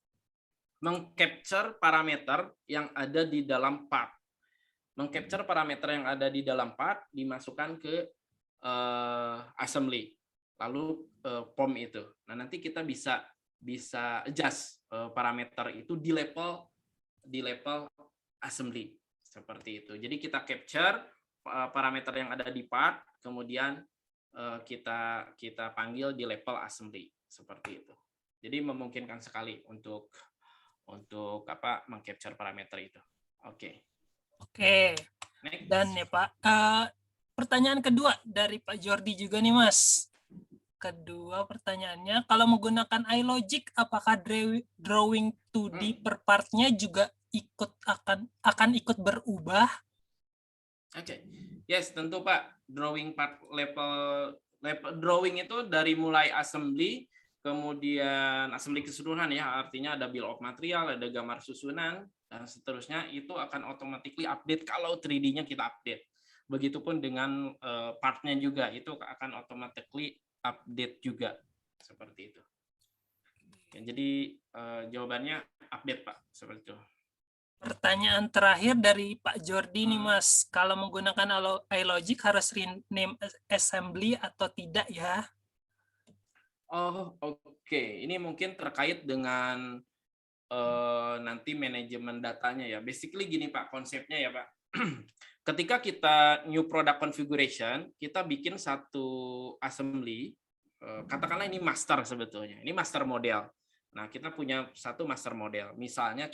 mengcapture parameter yang ada di dalam part. Mengcapture parameter yang ada di dalam part dimasukkan ke assembly. Lalu POM itu. Nah, nanti kita bisa adjust parameter itu di level assembly seperti itu. Jadi kita capture parameter yang ada di part, kemudian kita panggil di level assembly seperti itu. Jadi memungkinkan sekali untuk mengcapture parameter itu. Oke. Next. Dan ya Pak, pertanyaan kedua dari Pak Jordi juga nih Mas. Kedua pertanyaannya, kalau menggunakan iLogic, apakah drawing 2D per partnya juga akan ikut berubah? Oke. Yes, tentu Pak. Drawing part level drawing itu dari mulai assembly, kemudian assembly keseluruhan ya, artinya ada bill of material, ada gambar susunan, dan seterusnya, itu akan automatically update kalau 3D-nya kita update. Begitupun dengan part-nya juga, itu akan automatically update juga, seperti itu. Ya, jadi jawabannya update Pak, seperti itu. Pertanyaan terakhir dari Pak Jordi nih Mas, kalau menggunakan iLogic harus rename assembly atau tidak ya? Oh, oke. Ini mungkin terkait dengan nanti manajemen datanya ya. Basically gini Pak, konsepnya ya Pak. Ketika kita new product configuration, kita bikin satu assembly, katakanlah ini master sebetulnya. Ini master model. Nah, kita punya satu master model. Misalnya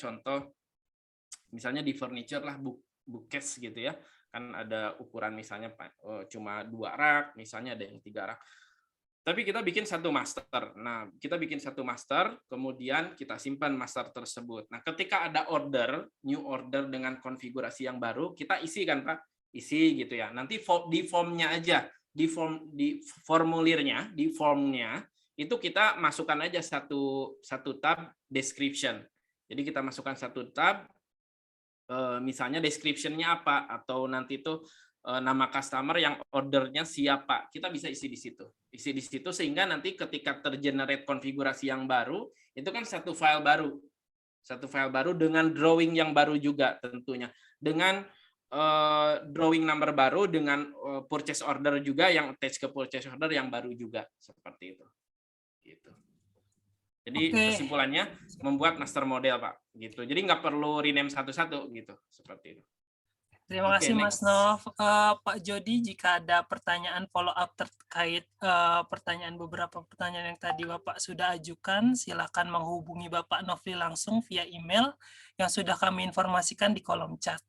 di furniture lah, bookcase gitu ya. Kan ada ukuran misalnya cuma 2 rak, misalnya ada yang 3 rak. Tapi kita bikin satu master. Nah, kita bikin satu master, kemudian kita simpan master tersebut. Nah, ketika ada new order dengan konfigurasi yang baru, kita isi kan, Pak. isi gitu ya. Nanti di formnya aja, di formulirnya, di formnya itu kita masukkan aja satu tab description. Jadi kita masukkan satu tab, misalnya description-nya apa, atau nanti itu nama customer yang ordernya siapa, kita bisa isi di situ. Isi di situ sehingga nanti ketika tergenerate konfigurasi yang baru, itu kan satu file baru dengan drawing yang baru juga tentunya. Dengan drawing number baru, dengan purchase order juga yang attach ke purchase order yang baru juga, seperti itu. Gitu. Jadi kesimpulannya membuat master model, Pak, gitu. Jadi nggak perlu rename satu-satu gitu, seperti itu. Terima kasih Mas Nov. Pak Jody, jika ada pertanyaan follow up terkait beberapa pertanyaan yang tadi Bapak sudah ajukan, silakan menghubungi Bapak Nofli langsung via email yang sudah kami informasikan di kolom chat.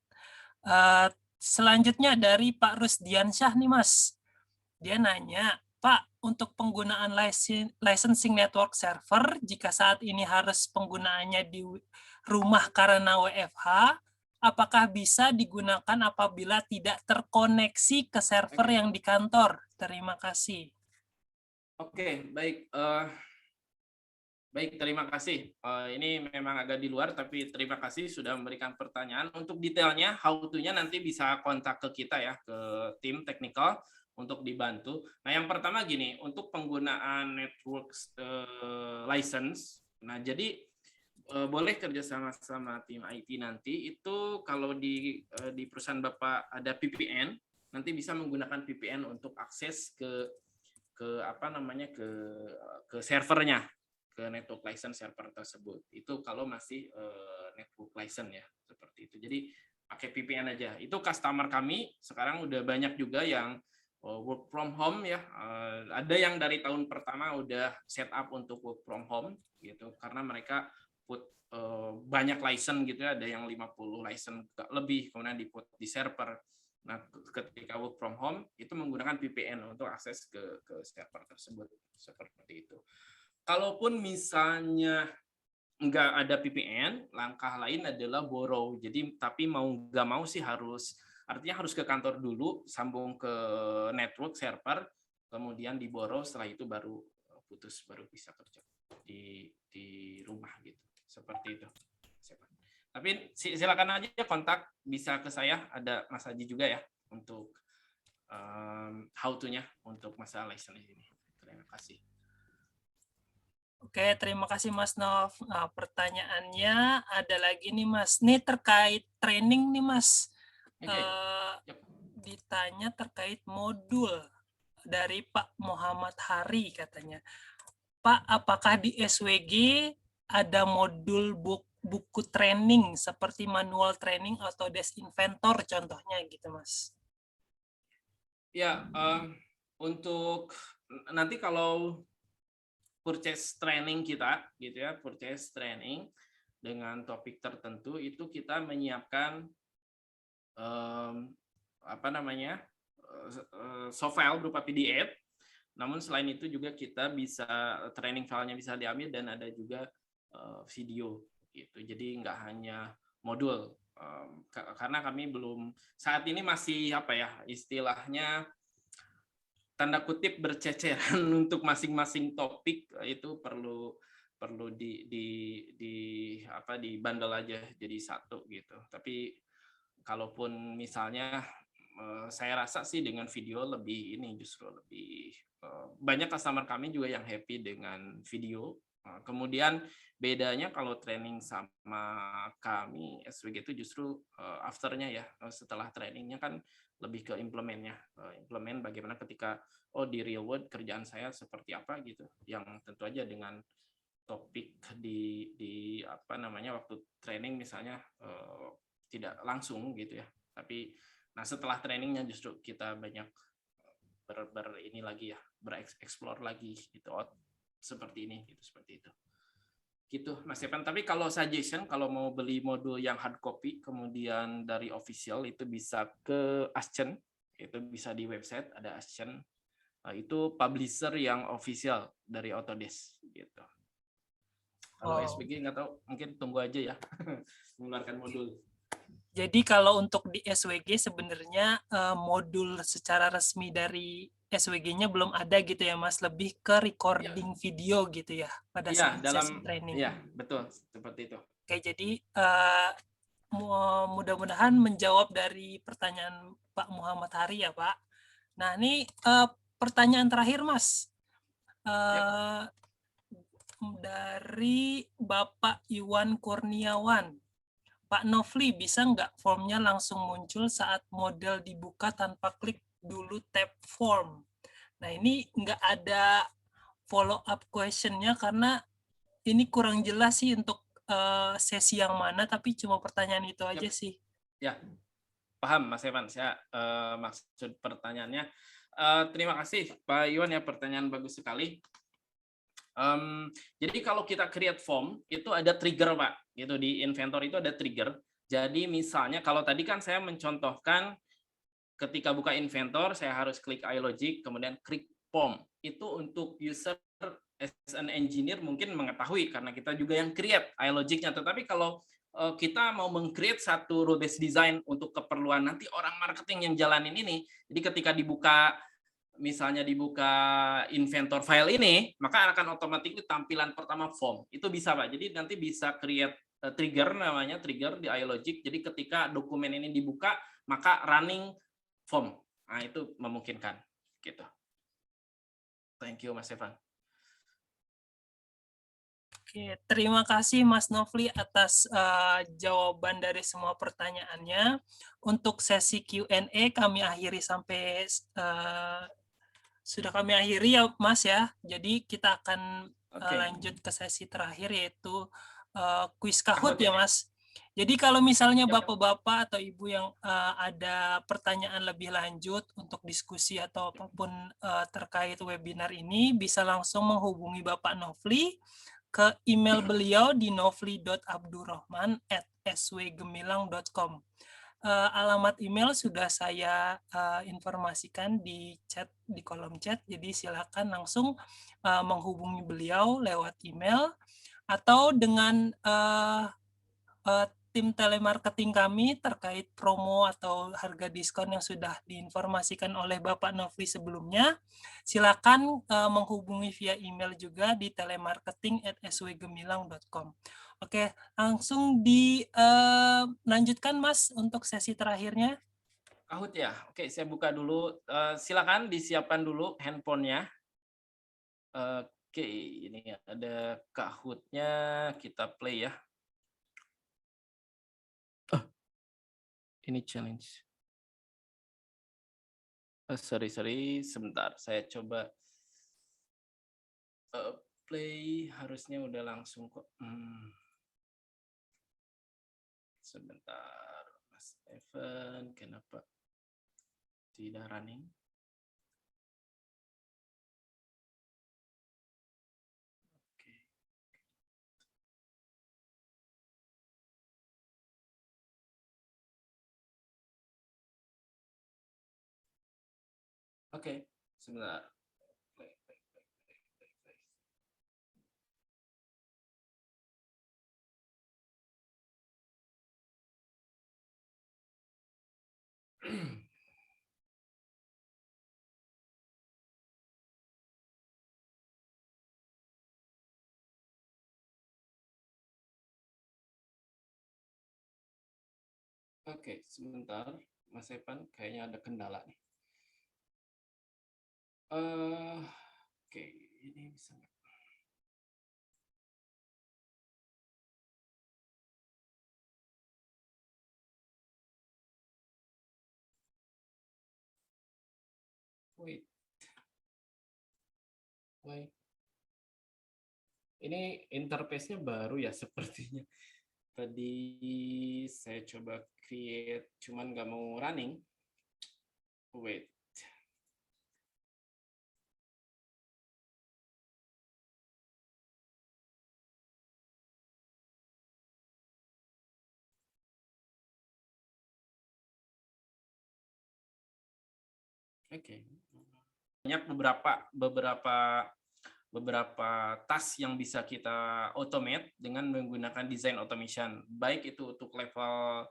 Selanjutnya dari Pak Rusdiansyah nih Mas. Dia nanya, Pak, untuk penggunaan licensing network server, jika saat ini harus penggunaannya di rumah karena WFH, apakah bisa digunakan apabila tidak terkoneksi ke server yang di kantor? Terima kasih. Oke, baik. Baik, terima kasih. Ini memang agak di luar, tapi terima kasih sudah memberikan pertanyaan. Untuk detailnya, how to-nya nanti bisa kontak ke kita ya, ke tim technical untuk dibantu. Nah, yang pertama gini, untuk penggunaan network license, nah jadi boleh kerjasama sama tim IT nanti. Itu kalau di perusahaan Bapak ada VPN, nanti bisa menggunakan VPN untuk akses ke apa namanya ke servernya, ke network license server tersebut. Itu kalau masih network license ya, seperti itu. Jadi pakai VPN aja. Itu customer kami sekarang udah banyak juga yang work from home ya. Ada yang dari tahun pertama udah set up untuk work from home gitu, karena mereka put banyak license gitu ya, ada yang 50 license lebih, kemudian di put di server. Nah, ketika work from home itu menggunakan VPN untuk akses ke server tersebut, seperti itu. Kalaupun misalnya nggak ada VPN, langkah lain adalah borrow. Jadi tapi mau nggak mau sih artinya harus ke kantor dulu, sambung ke network server, kemudian di borrow, setelah itu baru putus, baru bisa kerja di rumah gitu, seperti itu. Tapi silakan aja kontak, bisa ke saya, ada Mas Haji juga ya untuk how to-nya untuk masalah license ini. Terima kasih. Oke, terima kasih Mas Nov. Nah, pertanyaannya ada lagi nih Mas. Ini terkait training nih Mas. Ditanya terkait modul dari Pak Muhammad Hari katanya. Pak, apakah di SWG ada modul buku training seperti manual training atau desk inventor contohnya gitu Mas? Ya, untuk nanti kalau purchase training kita gitu ya, purchase training dengan topik tertentu itu kita menyiapkan apa namanya soft file berupa PDF. Namun selain itu juga kita bisa training filenya bisa diambil dan ada juga video gitu. Jadi nggak hanya modul, karena kami belum saat ini masih apa ya istilahnya tanda kutip berceceran untuk masing-masing topik, itu perlu di bundle aja jadi satu gitu. Tapi kalaupun misalnya saya rasa sih dengan video lebih ini justru lebih banyak customer kami juga yang happy dengan video. Kemudian bedanya kalau training sama kami SWG itu justru afternya ya, setelah trainingnya kan lebih ke implementnya, implement bagaimana ketika di real world kerjaan saya seperti apa gitu, yang tentu aja dengan topik di apa namanya waktu training misalnya tidak langsung gitu ya, tapi nah setelah trainingnya justru kita banyak ini lagi ya, bereksplor lagi gitu, seperti ini gitu, seperti itu gitu Mas Evan. Tapi kalau suggestion, kalau mau beli modul yang hard copy kemudian dari official, itu bisa ke Ascen, itu bisa di website ada Ascen, itu publisher yang official dari Autodesk gitu. Kalau SPG nggak tahu, mungkin tunggu aja ya mengeluarkan modul. Jadi kalau untuk di SWG sebenarnya modul secara resmi dari SWG-nya belum ada gitu ya Mas, lebih ke recording video gitu ya pada Iya, saat sesi dalam training. iya, betul seperti itu. Oke, jadi mudah-mudahan menjawab dari pertanyaan Pak Muhammad Hari ya Pak. Nah ini pertanyaan terakhir Mas. Dari Bapak Iwan Kurniawan. Pak Nofli, bisa nggak formnya langsung muncul saat model dibuka tanpa klik dulu tab form? Nah, ini nggak ada follow up question-nya karena ini kurang jelas sih untuk sesi yang mana, tapi cuma pertanyaan itu aja sih. Ya, paham Mas Evan. Saya maksud pertanyaannya. Terima kasih Pak Iwan ya, pertanyaan bagus sekali. Jadi kalau kita create form itu ada trigger Pak, gitu di Inventor itu ada trigger. Jadi misalnya kalau tadi kan saya mencontohkan ketika buka Inventor saya harus klik iLogic kemudian klik form. Itu untuk user as an engineer mungkin mengetahui karena kita juga yang create iLogic-nya. Tetapi kalau kita mau meng-create satu rule based design untuk keperluan nanti orang marketing yang jalanin ini, jadi ketika dibuka misalnya dibuka Inventor file ini, maka akan otomatis tampilan pertama form. Itu bisa Pak. Jadi nanti bisa create trigger namanya, trigger di iLogic. Jadi ketika dokumen ini dibuka, maka running form. Nah, itu memungkinkan gitu. Thank you Mas Evan. Oke, terima kasih Mas Nofli atas jawaban dari semua pertanyaannya. Untuk sesi Q&A kami akhiri sampai sudah kami akhiri ya Mas ya. Jadi kita akan lanjut ke sesi terakhir yaitu kuis Kahoot ya Mas. Jadi kalau misalnya Bapak-bapak atau Ibu yang ada pertanyaan lebih lanjut untuk diskusi atau apapun terkait webinar ini, bisa langsung menghubungi Bapak Nofli ke email beliau di nofli.abdurrahman@swgemilang.com. Alamat email sudah saya informasikan di chat, di kolom chat, jadi silakan langsung menghubungi beliau lewat email atau dengan tim telemarketing kami terkait promo atau harga diskon yang sudah diinformasikan oleh Bapak Nofli sebelumnya. Silakan menghubungi via email juga di telemarketing@swgemilang.com. Oke, langsung dilanjutkan Mas untuk sesi terakhirnya. Kahoot ya. Oke, saya buka dulu. Silakan disiapkan dulu handphonenya. Oke, ini ada Kahoot-nya, kita play ya. Ini challenge. Sorry, sebentar. Saya coba play, harusnya udah langsung kok. Sebentar, Mas Evan, kenapa tidak running? Oke, sebentar. Oke, sebentar, Mas Evan, kayaknya ada kendala nih. Oke, ini bisa nggak? Wait. Ini interface-nya baru ya sepertinya. Tadi saya coba create, cuman nggak mau running. Wait. Oke. Banyak beberapa task yang bisa kita automate dengan menggunakan design automation. Baik itu untuk level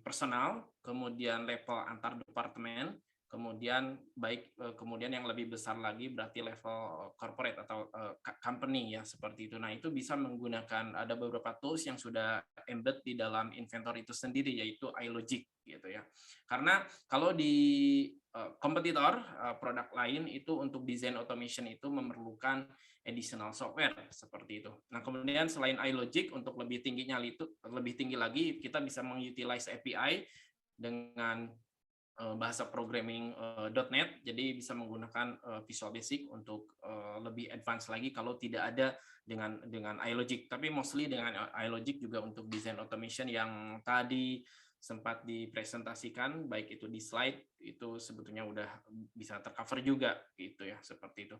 personal, kemudian level antar departemen, kemudian kemudian yang lebih besar lagi berarti level corporate atau company ya, seperti itu. Nah, itu bisa menggunakan ada beberapa tools yang sudah embed di dalam inventor itu sendiri, yaitu iLogic gitu ya. Karena kalau di kompetitor produk lain itu untuk design automation itu memerlukan additional software seperti itu. Nah, kemudian selain iLogic untuk lebih tinggi lagi kita bisa mengutilize API dengan bahasa programming .NET, jadi bisa menggunakan Visual Basic untuk lebih advance lagi kalau tidak ada dengan iLogic. Tapi mostly dengan iLogic juga untuk design automation yang tadi sempat dipresentasikan, baik itu di slide, itu sebetulnya udah bisa tercover juga gitu ya, seperti itu.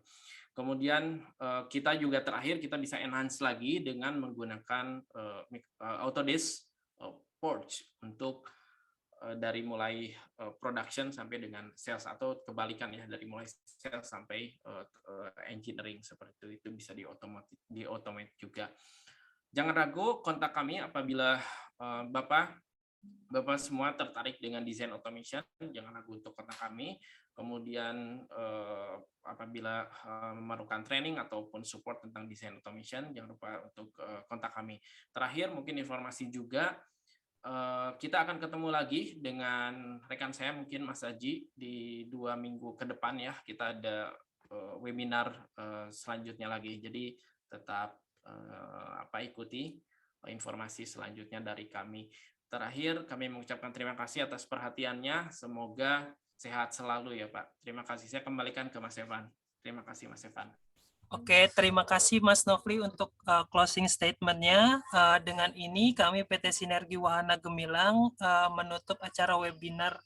Kemudian kita juga terakhir kita bisa enhance lagi dengan menggunakan Autodesk Forge untuk dari mulai production sampai dengan sales, atau kebalikan ya, dari mulai sales sampai engineering, seperti itu bisa di-automate juga. Jangan ragu, kontak kami apabila Bapak semua tertarik dengan desain automation, jangan ragu untuk kontak kami. Kemudian apabila memerlukan training ataupun support tentang desain automation, jangan lupa untuk kontak kami. Terakhir mungkin informasi juga, kita akan ketemu lagi dengan rekan saya mungkin Mas Aji di 2 minggu ke depan ya. Kita ada webinar selanjutnya lagi. Jadi tetap ikuti informasi selanjutnya dari kami. Terakhir kami mengucapkan terima kasih atas perhatiannya. Semoga sehat selalu ya Pak. Terima kasih. Saya kembalikan ke Mas Evan. Terima kasih Mas Evan. Oke, terima kasih Mas Nofli untuk closing statement-nya. Dengan ini kami PT Sinergi Wahana Gemilang menutup acara webinar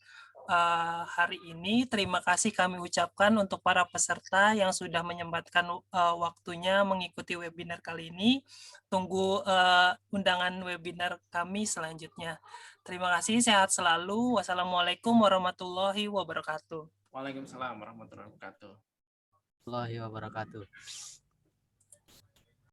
hari ini. Terima kasih kami ucapkan untuk para peserta yang sudah menyempatkan waktunya mengikuti webinar kali ini. Tunggu undangan webinar kami selanjutnya. Terima kasih, sehat selalu. Wassalamualaikum warahmatullahi wabarakatuh. Waalaikumsalam warahmatullahi wabarakatuh. Warahmatullahi wabarakatuh.